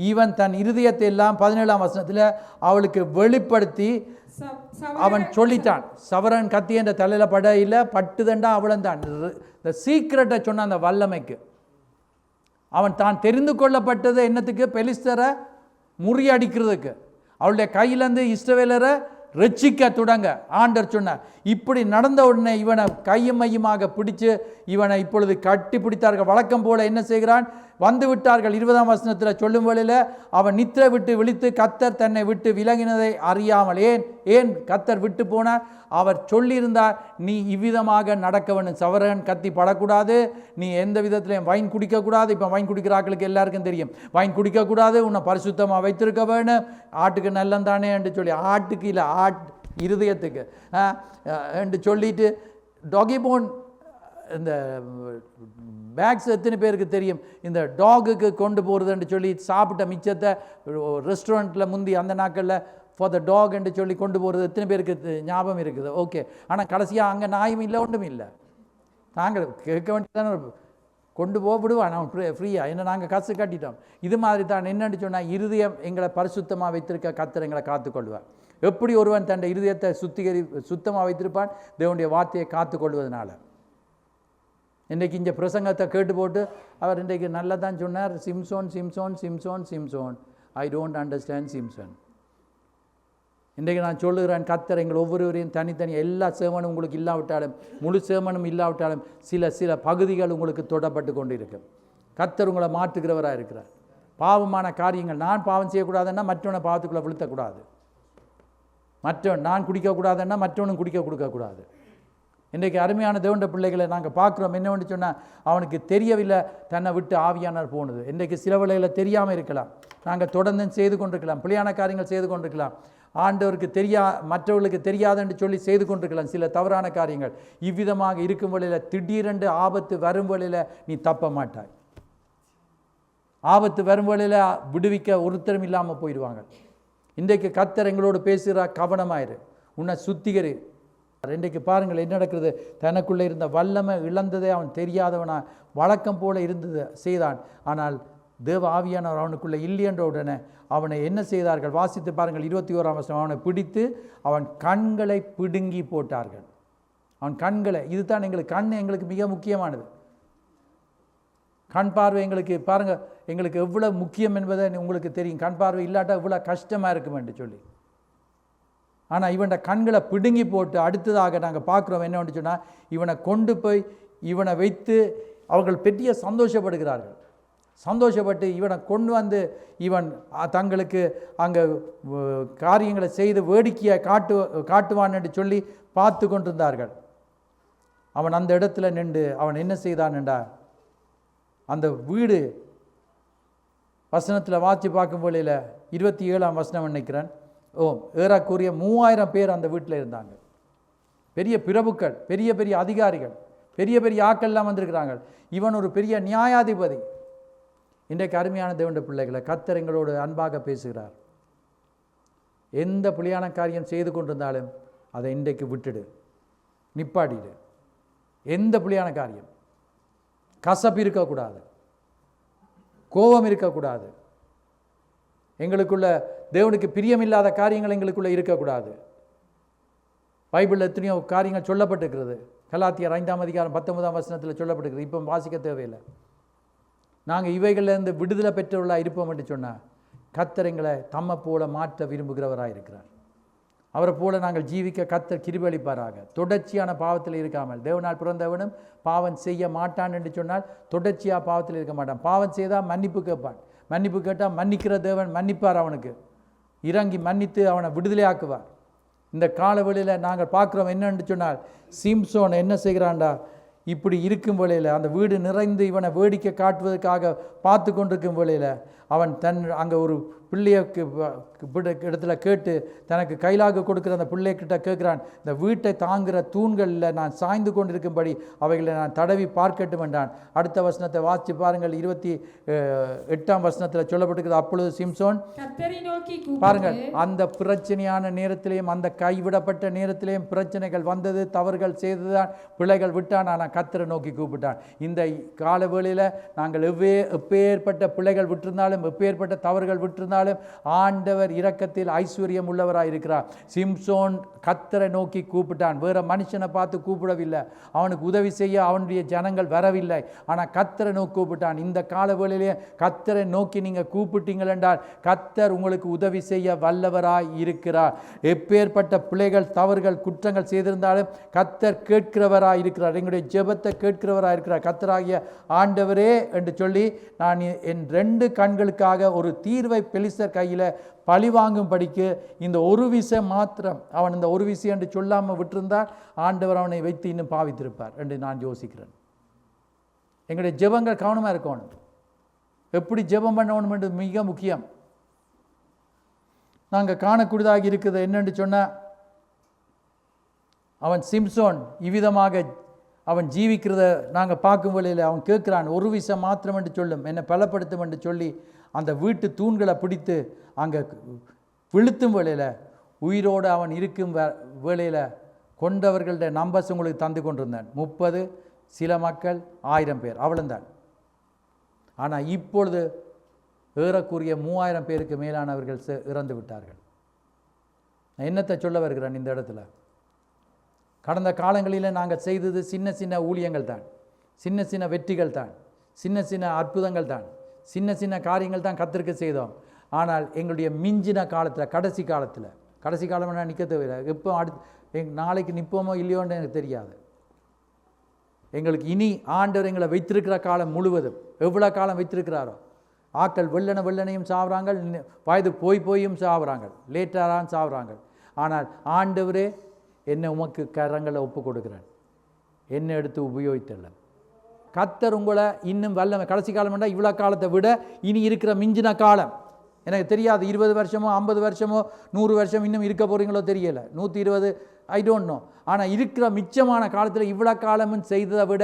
இவன் தன் இருதயத்தை எல்லாம் 17ஆம் வசனத்தில் அவளுக்கு வெளிப்படுத்தி அவன் சொல்லிட்டான். சவரன் கத்தி என்ற தலையில் பட இல்லை, பட்டுதண்டா அவளந்தான். இந்த சீக்கிரட்டை சொன்ன அந்த வல்லமைக்கு அவன் தான் தெரிந்து கொள்ளப்பட்டது என்னத்துக்கு, பெலிஸ்தரை முறியடிக்கிறதுக்கு, அவளுடைய கையிலேருந்து இஸ்ரவேலரை ரட்சிக்க தொடங்க ஆண்டர் சொன்னார். இப்படி நடந்த உடனே இவனை கையும் மையுமாக பிடிச்சு இவனை இப்பொழுது கட்டி பிடித்தார்கள். வழக்கம் போல என்ன செய்கிறான், வந்து விட்டார்கள். 20ஆம் வசனத்தில் சொல்லும் வேளையில் அவன் நித்திரை விட்டு விழித்து கத்தர் தன்னை விட்டு விலகினதை அறியாமல், ஏன் கத்தர் விட்டு போனார், அவர் சொல்லியிருந்தார் நீ இவ்விதமாக நடக்க வேண்டும், சவரன் கத்தி படக்கூடாது, நீ எந்த விதத்திலையும் வைன் குடிக்கக்கூடாது. இப்போ வைன் குடிக்கிறார்களுக்கு எல்லாருக்கும் தெரியும், வைன் குடிக்கக்கூடாது, உன்னை பரிசுத்தமாக வைத்திருக்க வேணும், ஆட்டுக்கு நல்லந்தானே என்று சொல்லி, ஆட்டுக்கு இல்லை இருதயத்துக்கு என்று சொல்லிட்டு டாகி போன் இந்த பேக்ஸ் எத்தனை பேருக்கு தெரியும், இந்த டாகுக்கு கொண்டு போகிறதுன்னு சொல்லி சாப்பிட்ட மிச்சத்தை ரெஸ்டாரண்ட்டில் முந்தி அந்த நாட்களில் ஃபார் த டாக் என்று சொல்லி கொண்டு போகிறது எத்தனை பேருக்கு ஞாபகம் இருக்குது? ஓகே. ஆனால் கடைசியாக அங்கே நாயும் இல்லை ஒன்றும் இல்லை. நாங்கள் கேட்க வேண்டியதானே, கொண்டு போக விடுவான் அவன் ஃப்ரீயாக, என்ன நாங்கள் காசு கட்டிட்டோம். இது மாதிரி தான் என்னென்னு சொன்னால், இருதயம் எங்களை பரிசுத்தமாக வைத்திருக்க கர்த்தர் எங்களை காத்துக்கொள்வார். எப்படி ஒருவன் தன் இருதயத்தை சுத்தமாக வைத்திருப்பான், தேவனுடைய வார்த்தையை காத்துக்கொள்வதனால. இன்றைக்கு இந்த பிரசங்கத்தை கேட்டு போட்டு அவர் இன்றைக்கு நல்லா தான் சொன்னார், Samson Samson Samson Samson, I don't understand Simpson. இன்றைக்கு நான் சொல்லுகிறேன், கர்த்தர் எங்கள் ஒவ்வொருவரையும் தனித்தனி எல்லா சேமனும் உங்களுக்கு இல்லாவிட்டாலும், முழு சேமனும் இல்லாவிட்டாலும் சில பகுதிகள் உங்களுக்கு தொடப்பட்டு கொண்டு இருக்கு. கர்த்தர் உங்களை மாற்றுகிறவராக இருக்கிறார். பாவமான காரியங்கள், நான் பாவம் செய்யக்கூடாதுன்னா மற்றவனை பாவத்துக்குள்ளே விழுத்தக்கூடாது, நான் குடிக்கக்கூடாதுன்னா மற்றவனும் குடிக்க கொடுக்கக்கூடாது. இன்றைக்கு அருமையான தேவனுடைய பிள்ளைகளை நாங்கள் பார்க்குறோம். என்னவென்று சொன்னால், அவனுக்கு தெரியவில்லை தன்னை விட்டு ஆவியானவர் போனது. இன்றைக்கு சில வேளையில் தெரியாமல் இருக்கலாம், நாங்கள் தொடர்ந்து செய்து கொண்டிருக்கலாம், பிள்ளையான காரியங்கள் செய்து கொண்டிருக்கலாம், ஆண்டவருக்கு மற்றவர்களுக்கு தெரியாதுன்னு சொல்லி செய்து கொண்டிருக்கலாம் சில தவறான காரியங்கள். இவ்விதமாக இருக்கும் வேளையில் திடீரென்று ஆபத்து வரும் வேளையில் நீ தப்ப மாட்டாய். ஆபத்து வரும் வேளையில் விடுவிக்க ஒருத்தரும் இல்லாமல் போயிடுவாங்க. இன்றைக்கு கர்த்தர் எங்களோடு பேசுகிறார், கவனமாயிரு, உன்னை சுத்திகரி. இன்றைக்கு பாருங்கள் என்ன நடக்கிறது, தனக்குள்ளே இருந்த வல்லமை இழந்ததை அவன் தெரியாதவனா வழக்கம் போல இருந்தது செய்தான். ஆனால் தேவ ஆவியானவர் அவனுக்குள்ளே இல்லையென்ற உடனே அவனை என்ன செய்தார்கள், வாசித்து பாருங்கள் 21ஆம் வசனம். அவனை பிடித்து அவன் கண்களை பிடுங்கி போட்டார்கள். அவன் கண்களை, இதுதான் எங்களுக்கு மிக முக்கியமானது. கண் பார்வை எங்களுக்கு பாருங்கள், எங்களுக்கு எவ்வளோ முக்கியம் என்பதை உங்களுக்கு தெரியும். கண் பார்வை இல்லாட்டா இவ்வளோ கஷ்டமாக இருக்கும் என்று சொல்லி. ஆனால் இவனை கண்களை பிடுங்கி போட்டு அடுத்ததாக நாங்கள் பார்க்குறோம் என்னவென்று சொன்னால், இவனை கொண்டு போய் இவனை வைத்து அவர்கள் பெரிய சந்தோஷப்படுகிறார்கள். சந்தோஷப்பட்டு இவனை கொண்டு வந்து இவன் தங்களுக்கு அங்கே காரியங்களை செய்து வேடிக்கையை காட்டுவான் என்று சொல்லி பார்த்து கொண்டிருந்தார்கள். அவன் அந்த இடத்துல நின்று அவன் என்ன செய்தான் என்றால், அந்த வீடு வசனத்தில் வாசி பார்க்கும் வேளையில் 27ஆம் வசனம் நினைக்கிறேன். ஏறக்குறைய 3000 பேர் அந்த வீட்டில் இருந்தாங்க. பெரிய பிரபுக்கள், பெரிய பெரிய அதிகாரிகள், பெரிய பெரிய ஆக்கள்லாம் வந்திருக்கிறாங்க. இவன் ஒரு பெரிய நியாயாதிபதி. இன்றைக்கு அருமையான தேவனுடைய பிள்ளைகளை, கர்த்தர் எங்களோடு அன்பாக பேசுகிறார். எந்த பிள்ளையான காரியம் செய்து கொண்டிருந்தாலும் அதை இன்றைக்கு விட்டுடு, நிப்பாட்டிடு. எந்த பிள்ளையான காரியம், கசப்பு இருக்கக்கூடாது, கோபம் இருக்கக்கூடாது, எங்களுக்குள்ள தேவனுக்கு பிரியமில்லாத காரியங்கள் எங்களுக்குள்ள இருக்கக்கூடாது. பைபிளில் எத்தனையோ காரியங்கள் சொல்லப்பட்டிருக்கிறது. கலாத்தியர் 5ஆம் அதிகாரம் 19ஆம் வசனத்தில் சொல்லப்பட்டிருக்கிறது. இப்போ வாசிக்க தேவையில்லை. நாங்கள் இவைகளிலிருந்து விடுதலை பெற்றவர்களாக இருப்போம் என்று சொன்னால் கர்த்தர் எங்களை தம்மை போல மாற்ற விரும்புகிறவராக இருக்கிறார். அவரை போல நாங்கள் ஜீவிக்க கர்த்தர் கிருபை அளிப்பாராக. தொடர்ச்சியான பாவத்தில் இருக்காமல், தேவனால் பிறந்தவனும் பாவம் செய்ய மாட்டான் என்று சொன்னால் தொடர்ச்சியாக பாவத்தில் இருக்க மாட்டான். பாவம் செய்தால் மன்னிப்பு கேட்பான். மன்னிப்பு கேட்டால் மன்னிக்கிற தேவன் மன்னிப்பார், அவனுக்கு இறங்கி மன்னித்து அவனை விடுதலையாக்குவார். இந்த காலவெளியில் நாங்கள் பார்க்குறோம் என்னன்னு சொன்னால், சிம்சோன் என்ன செய்கிறான்டா, இப்படி இருக்கும் வேளையில் அந்த வீடு நிறைந்து இவனை வேடிக்கை காட்டுவதற்காக பார்த்து கொண்டிருக்கும் வேளையில் அவன் அங்கே ஒரு பிள்ளைக்கு இடத்துல கேட்டு தனக்கு கைலாக கொடுக்குற அந்த பிள்ளைக்கிட்ட கேட்குறான், இந்த வீட்டை தாங்குகிற தூண்களில் நான் சாய்ந்து கொண்டிருக்கும்படி அவைகளை நான் தடவி பார்க்கட்டும் என்றான். அடுத்த வசனத்தை வாசித்து பாருங்கள். 28ஆம் வசனத்தில் சொல்லப்பட்டிருக்கிறது, அப்பொழுது சிம்சோன் பாருங்கள், அந்த பிரச்சனையான நேரத்திலேயும் அந்த கைவிடப்பட்ட நேரத்திலேயும் பிரச்சனைகள் வந்தது, தவறுகள் செய்துதான், பிள்ளைகள் விட்டான், ஆனால் கர்த்தரை நோக்கி கூப்பிட்டான். இந்த கால வேளையில் நாங்கள் எப்பேற்பட்ட பிள்ளைகள் விட்டிருந்தாலும், எப்பேற்பட்ட தவறுகள் விட்டிருந்தாலும் ஆண்டவர் இரக்கத்தில் ஐஸ்வர்யம் உள்ளவராய் இருக்கிறார். சிம்சோன் கர்த்தரை நோக்கி கூப்பிட்டான். வேற மனுஷனை பார்த்து கூப்பிடவில்லை. அவனுக்கு உதவி செய்ய அவனுடைய ஜனங்கள் வரவில்லை. ஆனால் கர்த்தரை நோக்கி கூப்பிட்டான். இந்த கால வேளையிலே கர்த்தரை நோக்கி நீங்கள் கூப்பிட்டீங்கள் என்றால் கர்த்தர் உங்களுக்கு உதவி செய்ய வல்லவராய் இருக்கிறார். எப்பேற்பட்ட பிள்ளைகள் தவறுகள் குற்றங்கள் செய்திருந்தாலும் கர்த்தர் கேட்கிறவராய் இருக்கிறார். எங்களுடைய ஜெபத்தை கேட்கிறவராய் இருக்கிறார். கர்த்தராகிய ஆண்டவரே என்று சொல்லி நான் என் 2 கண்களுக்காக ஒரு தீர்வை பெலிஸ்தர் கையில் பழி வாங்கும்படிக்கு இந்த ஒரு விஷயம் மாத்திரம், அவன் இந்த ஒரு விஷயம் என்று சொல்லாமல் விட்டிருந்தால் ஆண்டவர் அவனை வைத்து இன்னும் பாவித்திருப்பார் என்று நான் யோசிக்கிறேன். எங்களுடைய ஜெபங்கள் கவனமாக இருக்கணும். எப்படி ஜெபம் பண்ணணும் என்று மிக முக்கியம். நாங்கள் காணக்கூடியதாக இருக்குது என்னென்று சொன்னால், அவன் சிம்சோன் இவ்விதமாக அவன் ஜீவிக்கிறத நாங்கள் பார்க்கும் வேளையில் அவன் கேட்குறான், ஒரு விஷயம் மாத்திரம் என்று சொல்லும், என்னை பலப்படுத்தும் என்று சொல்லி அந்த வீட்டு தூண்களை பிடித்து அங்கே விழுத்தும் வேளையில், உயிரோடு அவன் இருக்கும் வேளையில் கொண்டவர்கள்ட நம்பர்ஸ் உங்களுக்கு தந்து கொண்டிருந்தான். 30, சில மக்கள் 1000 பேர், அவ்வளோந்தான். ஆனால் இப்பொழுது ஏறக்குறைய 3000 பேருக்கு மேலானவர்கள் இறந்து விட்டார்கள். நான் என்னத்தை சொல்ல வருகிறேன் இந்த இடத்துல, கடந்த காலங்களில் நாங்கள் செய்தது சின்ன சின்ன ஊழியங்கள் தான், சின்ன சின்ன வெற்றிகள் தான், சின்ன சின்ன அற்புதங்கள் தான், சின்ன சின்ன காரியங்கள் தான் கர்த்தருக்கு செய்தோம். ஆனால் எங்களுடைய மிஞ்சின காலத்தில், கடைசி காலம் நான் நிற்க தேவையில்லை. எப்போ நாளைக்கு நிற்போமோ இல்லையோன்னு எனக்கு தெரியாது. எங்களுக்கு இனி ஆண்டவர் எங்களை வைத்திருக்கிற காலம் முழுவதும், எவ்வளோ காலம் வைத்திருக்கிறாரோ, ஆக்கள் வெள்ளனையும் சாவுறாங்க, வயது போயும் சாவுறாங்க, லேட்டராக சாவுறாங்க. ஆனால் ஆண்டவரே என்னை உமக்கு கரங்களை ஒப்பு கொடுக்குறேன், என்னை எடுத்து உபயோகித்தல்ல. கர்த்தர் உங்களை இன்னும் வல்லமை, கடைசி காலம் என்றால் இவ்வளோ காலத்தை விட இனி இருக்கிற மிஞ்சின காலம் எனக்கு தெரியாது. 20 வருஷமோ 50 வருஷமோ 100 வருஷம் இன்னும் இருக்க போகிறீங்களோ தெரியலை, 120, ஐ டோன்ட் நோ. ஆனால் இருக்கிற மிச்சமான காலத்தில் இவ்வளோ காலமும் செய்ததை விட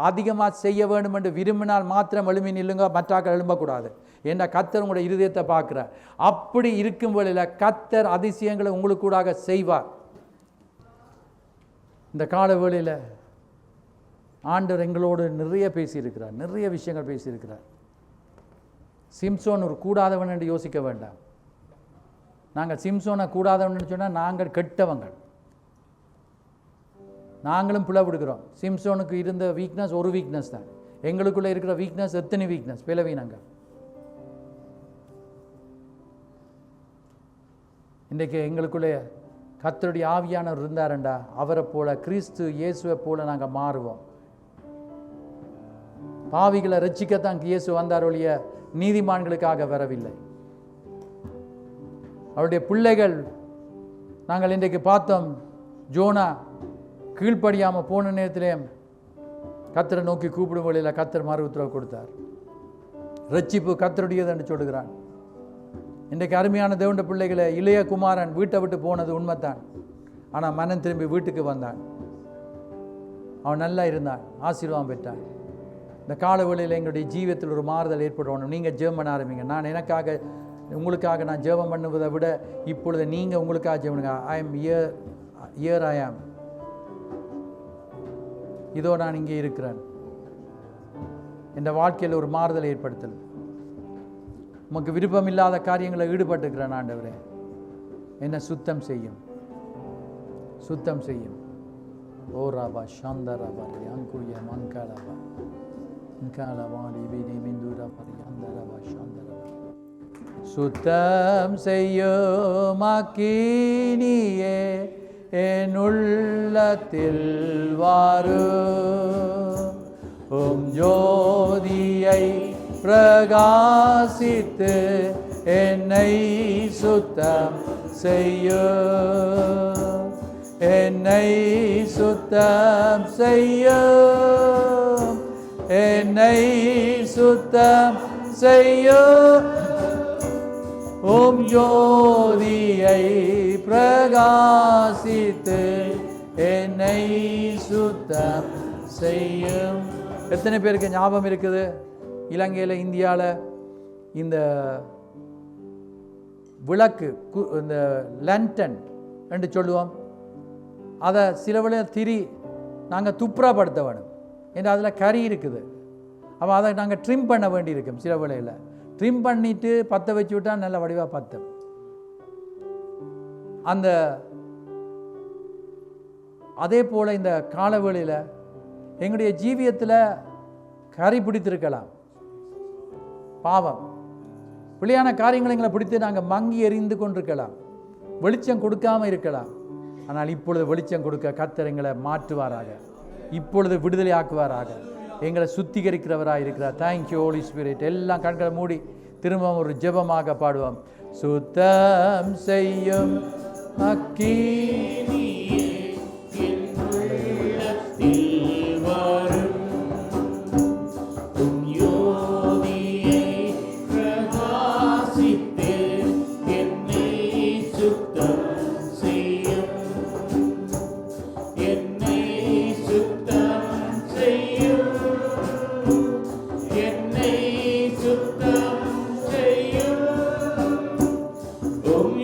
அதிகமாக செய்ய வேண்டும் என்று விரும்பினால் மாத்திரம் எழுமி நில்லுங்க, மற்றாக்கள் எழும்பக்கூடாது. ஏன்னா கர்த்தர் உங்களுடைய இருதயத்தை பார்க்குறார். அப்படி இருக்கும் வேளையில் கர்த்தர் அதிசயங்களை உங்களுக்கு கூடாக செய்வார். இந்த கால வேளையில் ஆண்டவர் எங்களோடு நிறைய பேசியிருக்கிறார், நிறைய விஷயங்கள் பேசியிருக்கிறார். சிம்சோன் ஒரு கூடாதவன் என்று யோசிக்க வேண்டாம். நாங்கள் சிம்சோனை கூடாதவன் சொன்னால் நாங்கள் கெட்டவங்கள், நாங்களும் பிளவிடுகிறோம். சிம்சோனுக்கு இருந்த வீக்னஸ் ஒரு வீக்னஸ் தான். எங்களுக்குள்ளே இருக்கிற வீக்னஸ் எத்தனை வீக்னஸ், பலவீனங்கள். இன்றைக்கு எங்களுக்குள்ளே கர்த்தருடைய ஆவியானவர் இருந்தாரண்டா, அவரை போல கிறிஸ்து இயேசுவை போல நாங்கள் மாறுவோம். பாவிகளை ரட்சிக்கத்தான் இயேசு வந்தார் ஒழிய நீதிமான்களுக்காக வரவில்லை. அவருடைய பிள்ளைகள் நாங்கள் இன்றைக்கு பார்த்தோம், ஜோனா கீழ்ப்படியாமல் போன நேரத்திலே கர்த்தரை நோக்கி கூப்பிடும் வழியில் கர்த்தர் மறு உத்தரவு கொடுத்தார். ரட்சிப்பு கர்த்தருடையது என்று சொல்லுகிறான். இன்றைக்கு அருமையான தேவனுடைய பிள்ளைகளை, இளைய குமாரன் வீட்டை விட்டு போனது உண்மைத்தான். ஆனால் மனம் திரும்பி வீட்டுக்கு வந்தான். அவன் நல்லா இருந்தான், ஆசீர்வாதம் பெற்றான். இந்த கால வேளையில் எங்களுடைய ஜீவியத்தில் ஒரு மாறுதல் ஏற்படணும். நீங்கள் ஜெபம் பண்ண ஆரம்பிங்க. நான் எனக்காக உங்களுக்காக நான் ஜெபம் பண்ணுவதை விட இப்பொழுது நீங்கள் உங்களுக்காக ஜெபம் பண்ணுங்க. ஐ ஆம் இதோ நான் இங்கே இருக்கிறேன். என் வாழ்க்கையில் ஒரு மாறுதல் ஏற்படுத்தல். உமக்கு விருப்பம் இல்லாத காரியங்களை ஈடுபட்டுக்கிறேன் ஆண்டவரே. என்னை சுத்தம் செய்யும், சுத்தம் செய்யும். ஓ ராபா சாந்தராபா அங்குய மங்காலாபா இன்காலவாடி வினி மிந்துராபா அந்தராபா சாந்தராபா. சுத்தம் செய்யும் அக்கினியே என் உள்ளத்தில் வாரும். ஜோதியை பிரகாசித்து என்னை சுத்தம் செய்யும், என்னை சுத்தம் செய்யும், என்னை சுத்தம் செய்யும். ஜோதியை பிரகாசித்து என்னை சுத்தம் செய்யும். எத்தனை பேருக்கு ஞாபகம் இருக்குது? இலங்கையில், இந்தியாவில் இந்த விளக்கு, இந்த லண்டன் என்று சொல்லுவோம், அதை சில வேளை திரி நாங்கள் துப்புரப்படுத்த வேணும். ஏன்னா அதில் கறி இருக்குது. அப்போ அதை நாங்கள் ட்ரிம் பண்ண வேண்டி இருக்கும். சில வேளையில் ட்ரிம் பண்ணிவிட்டு பற்ற வச்சு விட்டால் நல்ல வடிவாக பற்றும். அதே போல் இந்த காலவேளையில் எங்களுடைய ஜீவியத்தில் கறி பிடித்திருக்கலாம். பாவம், பிள்ளையான காரியங்களை எங்களை பிடித்து நாங்கள் மங்கி எறிந்து கொண்டிருக்கலாம், வெளிச்சம் கொடுக்காமல் இருக்கலாம். ஆனால் இப்பொழுது வெளிச்சம் கொடுக்க கர்த்தர் எங்களை மாற்றுவாராக, இப்பொழுது விடுதலை ஆக்குவாராக, எங்களை சுத்திகரிக்கிறவராக இருக்கிறார். Thank you holy spirit. எல்லாம் கண்களை மூடி திரும்பவும் ஒரு ஜெபமாக பாடுவோம். சுத்தம் செய்யும் அக்கினியே என் உள்ளத்தில் வாரும். ஜோதியை பிரகாசித்து என்னை சுத்தம் செய்யும், என்னை சுத்தம் செய்யும், என்னை சுத்தம் செய்யும்.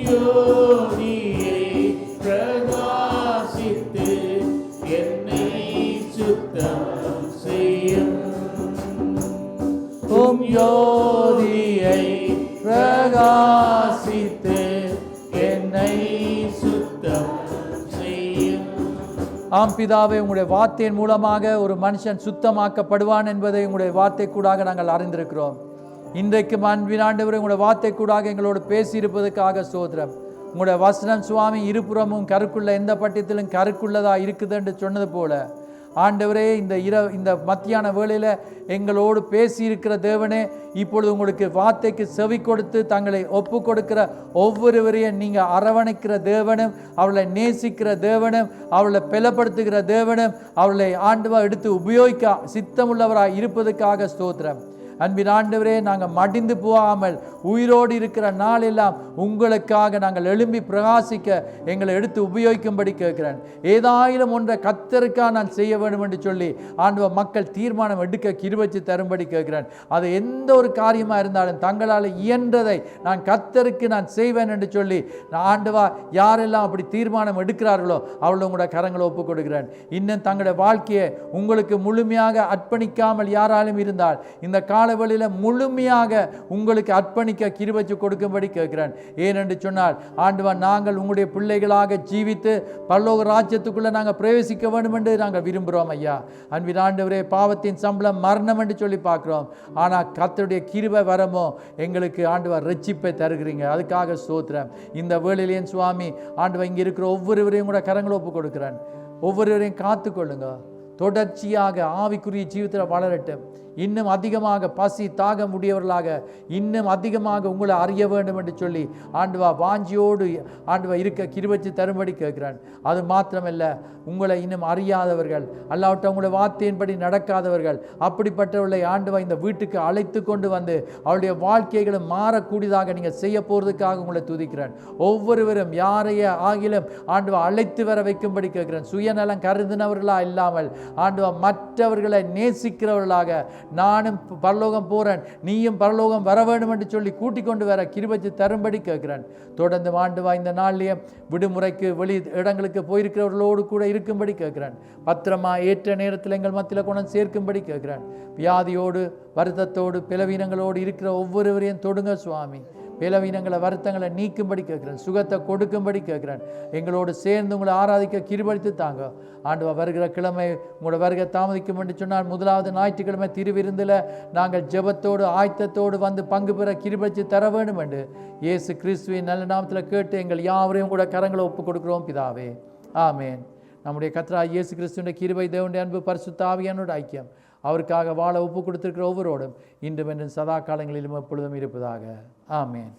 ஜோதியை பிரகாசித்து என்னை சுத்தம் செய்யும். ஜோதியை பிரகாசித்து என்னை சுத்தம் செய்யும். ஆம் பிதாவே, உங்களுடைய வார்த்தையின் மூலமாக ஒரு மனுஷன் சுத்தமாக்கப்படுவான் என்பதை உங்களுடைய வார்த்தை கூடாக நாங்கள் அறிந்திருக்கிறோம். இன்றைக்கு அன்பின் ஆண்டவரே, உங்களுடைய வார்த்தை கூடாக எங்களோடு பேசியிருப்பதற்காக ஸ்தோத்திரம். உங்களுடைய வசனம் சுவாமி இருபுறமும் கருக்குள்ள, எந்த பட்டத்திலும் கருக்குள்ளதாக இருக்குது என்று சொன்னது போல ஆண்டவரே, இந்த மத்தியான வேளையில் எங்களோடு பேசியிருக்கிற தேவனே, இப்பொழுது உங்களுக்கு வார்த்தைக்கு செவி கொடுத்து தங்களை ஒப்பு கொடுக்கிற ஒவ்வொருவரையும் நீங்கள் அரவணைக்கிற தேவனும், அவளை நேசிக்கிற தேவனும், அவளை பலப்படுத்துகிற தேவனும், அவளை ஆண்டவா எடுத்து உபயோகிக்க சித்தமுள்ளவராக இருப்பதற்காக ஸ்தோத்திரம். அன்பின் ஆண்டவரே, நாங்கள் மடிந்து போகாமல் உயிரோடு இருக்கிற நாள் எல்லாம் உங்களுக்காக நாங்கள் எழும்பி பிரகாசிக்க எங்களை எடுத்து உபயோகிக்கும்படி கேட்கிறேன். ஏதாயிலும் ஒன்றை கர்த்தருக்காக நான் செய்ய வேண்டும் என்று சொல்லி ஆண்டவ மக்கள் தீர்மானம் எடுக்க கிருபை தரும்படி கேட்கிறேன். அது எந்த ஒரு காரியமாக இருந்தாலும் தங்களால் இயன்றதை நான் கர்த்தருக்கு நான் செய்வேன் என்று சொல்லி ஆண்டவா யாரெல்லாம் அப்படி தீர்மானம் எடுக்கிறார்களோ அவளை உங்களோட கரங்களை ஒப்புக் கொடுக்கிறேன். இன்னும் தங்களுடைய வாழ்க்கையை உங்களுக்கு முழுமையாக அர்ப்பணிக்காமல் யாராலும் இருந்தால் இந்த காலவெளியில் முழுமையாக உங்களுக்கு அர்ப்பணிக்க கிருபை கொடுக்கும்படி கேட்கிறேன். ஏனென்று சொன்னால் ஆண்டவா, நாங்கள் உங்களுடைய பிள்ளைகளாக ஜீவித்து பரலோக ராஜ்யத்துக்குள்ளே நாங்கள் பிரவேசிக்க வேண்டும் என்று நாங்கள் விரும்புகிறோம் ஐயா. அன்பின் ஆண்டவரே, பாவத்தின் சம்பளம் மரணம் என்று சொல்லி பார்க்குறோம். ஆனால் கர்த்தருடைய கிருபை வரமோ எங்களுக்கு ஆண்டவா ரட்சிப்பை தருகிறீங்க. அதுக்காக ஸ்தோத்திரம். இந்த வேளையிலேயும் சுவாமி ஆண்டவா, இங்கே இருக்கிற ஒவ்வொருவரையும் கூட கரங்களை ஒப்பு கொடுக்கிறேன். ஒவ்வொருவரையும் காத்துக்கொள்ளுங்க. தொடர்ச்சியாக ஆவிக்குரிய ஜீவிதத்தில் வளரட்டும். இன்னும் அதிகமாக பசி தாகம் உடையவர்களாக இன்னும் அதிகமாக உங்களை அறிய வேண்டும் என்று சொல்லி ஆண்டவா வாஞ்சியோடு ஆண்டவா இருக்க கிருபை தரும்படி கேட்கிறான். அது மாத்திரமல்ல, உங்களை இன்னும் அறியாதவர்கள் அல்லாவிட்ட உங்களுடைய வார்த்தையின்படி நடக்காதவர்கள் அப்படிப்பட்டவர்களை ஆண்டவா இந்த வீட்டுக்கு அழைத்து கொண்டு வந்து அவருடைய வாழ்க்கைகளும் மாறக்கூடியதாக நீங்கள் செய்ய போகிறதுக்காக உங்களை துதிக்கிறேன். ஒவ்வொருவரும் யாரைய ஆகிலும் ஆண்டவா அழைத்து வர வைக்கும்படி கேட்கிறேன். சுயநலம் கருதினவர்களா இல்லாமல் ஆண்டவா மற்றவர்களை நேசிக்கிறவர்களாக, நானும் பரலோகம் போறேன் நீயும் பரலோகம் வர வேண்டும் என்று சொல்லி கூட்டிக் கொண்டு வர கிருபை தரும்படி கேட்கிறேன். தொடர்ந்து ஆண்டவா இந்த நாளிலேயே விடுமுறைக்கு வெளி இடங்களுக்கு போயிருக்கிறவர்களோடு கூட இருக்கும்படி கேட்கிறேன். பத்திரமா ஏற்ற நேரத்தில் எங்கள் மத்தியில் கொண்டு சேர்க்கும்படி கேட்கிறேன். வியாதியோடு வருத்தத்தோடு பலவீனங்களோடு இருக்கிற ஒவ்வொருவரையும் தொடுங்க சுவாமி. பலவீனங்களை வருத்தங்களை நீக்கும்படி கேட்கிறேன். சுகத்தை கொடுக்கும்படி கேட்கிறேன். எங்களோடு சேர்ந்து உங்களை ஆராதிக்க கிருபளித்து தாங்க. ஆண்டவா வருகிற கிழமை உங்களோட வருகை தாமதிக்கும் என்று சொன்னால் முதலாவது ஞாயிற்றுக்கிழமை திருவிருந்தில் நாங்கள் ஜெபத்தோடு ஆயத்தத்தோடு வந்து பங்கு பெற கிருபளித்து தர வேண்டும் என்று இயேசு கிறிஸ்துவின் நல்ல நாமத்தில் கேட்டு எங்கள் யாவரையும் கூட கரங்களை ஒப்புக் கொடுக்கிறோம் பிதாவே. ஆமேன். நம்முடைய கர்த்தராகிய இயேசு கிறிஸ்துவின் கிருபை, தேவனுடைய அன்பு, பரிசுத்த ஆவியானவருடைய ஐக்கியம் அவருக்காக வாழ ஒப்பு கொடுத்திருக்கிற ஒவ்வொருவரோடும் இன்றும் என்றும் சதா காலங்களிலும் எப்பொழுதும் இருப்பதாக. ஆமேன்.